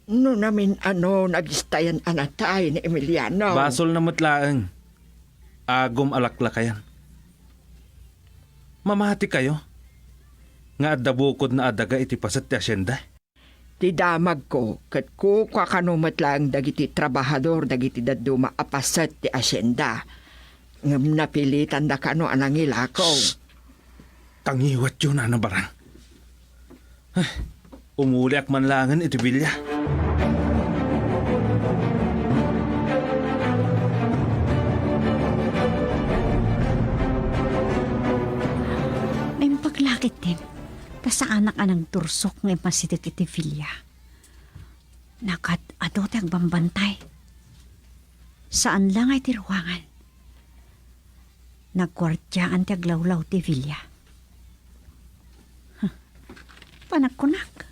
No namin nagistayan anatay ni Emiliano. Basol na matlaang. Agom alaklakayan. Mamati kayo. Nga adabukod na adaga iti pasat ti asyenda. Ti damag ko, kat ko kakanumat lang dagiti trabahador, dagiti daddo maapasat ti asyenda. Ngam napilitan da kano anang ilakaw. Tangiwat yun na barang. Umuliak man langan iti bilya. May paglakit din. Ta sa anak anang tursok ng masitik iti filya. Nakat adote ang bambantay. Saan lang ay tiruangan. Nagkwartyaan ti aglawlaw ti filya. Panagkunak.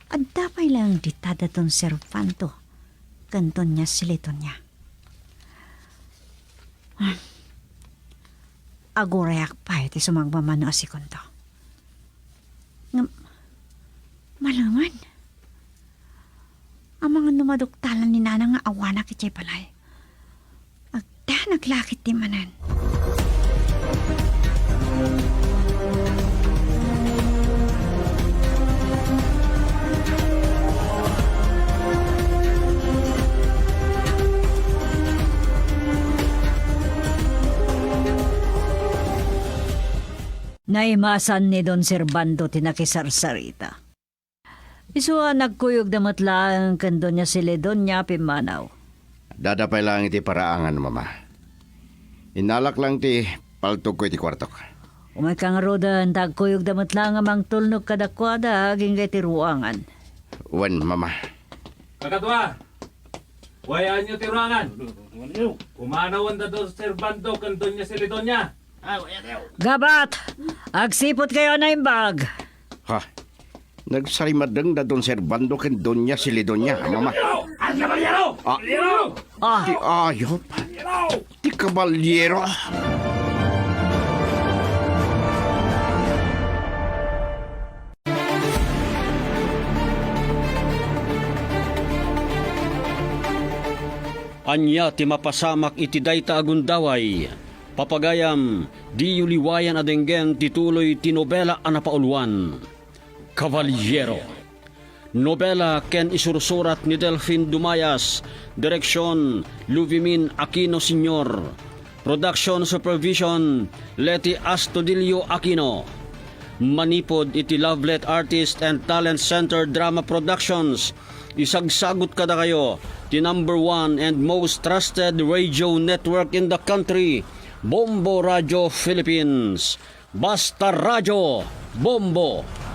At dapay lang ditada ton servanto. Kanton niya silito niya. Agorayak pa iti sumagmamano asikon to. Malangan. Ang mga numaduktalan ni Nana nga awana kitay palay. Agda naglakit di manan. Naimasan ni Don Servando tinakisarsarita. Isuwa nagkuyog damat lang kan Doña Siledonia Pimanaw. Dadapay lang iti paraangan, mama. Inalak lang ti paltog ko iti kwartok. Umay kang rodan, tagkuyog damat lang amang tulnog kadakwada, aging ti ruangan. Wan, mama. Kakatwa! Wayaan nyo tiruangan. Kumanawan da Don Servando kan Doña Siledonia. Gabat! Agsipot kayo na imbag! Ha? Nagsarimadeng da Don Servando ken Doña Siledonia, mama. Ti ayop. Ti kabalyero. Anya ti mapasamak iti dayta agundaway. Papagayam, di yuliwayan adenggen tituloy ti nobela anapauluan. Cavaliero. Nobela ken isursurat ni Delfin Dumayas. Direksyon, Luvimin Aquino Sr. Production Supervision, Leti Astudillo Aquino. Manipod iti Lovelet Artist and Talent Center Drama Productions. Isagsagot kada kayo, the number 1 and most trusted radio network in the country, Bombo Radio Philippines. Basta Radio, Bombo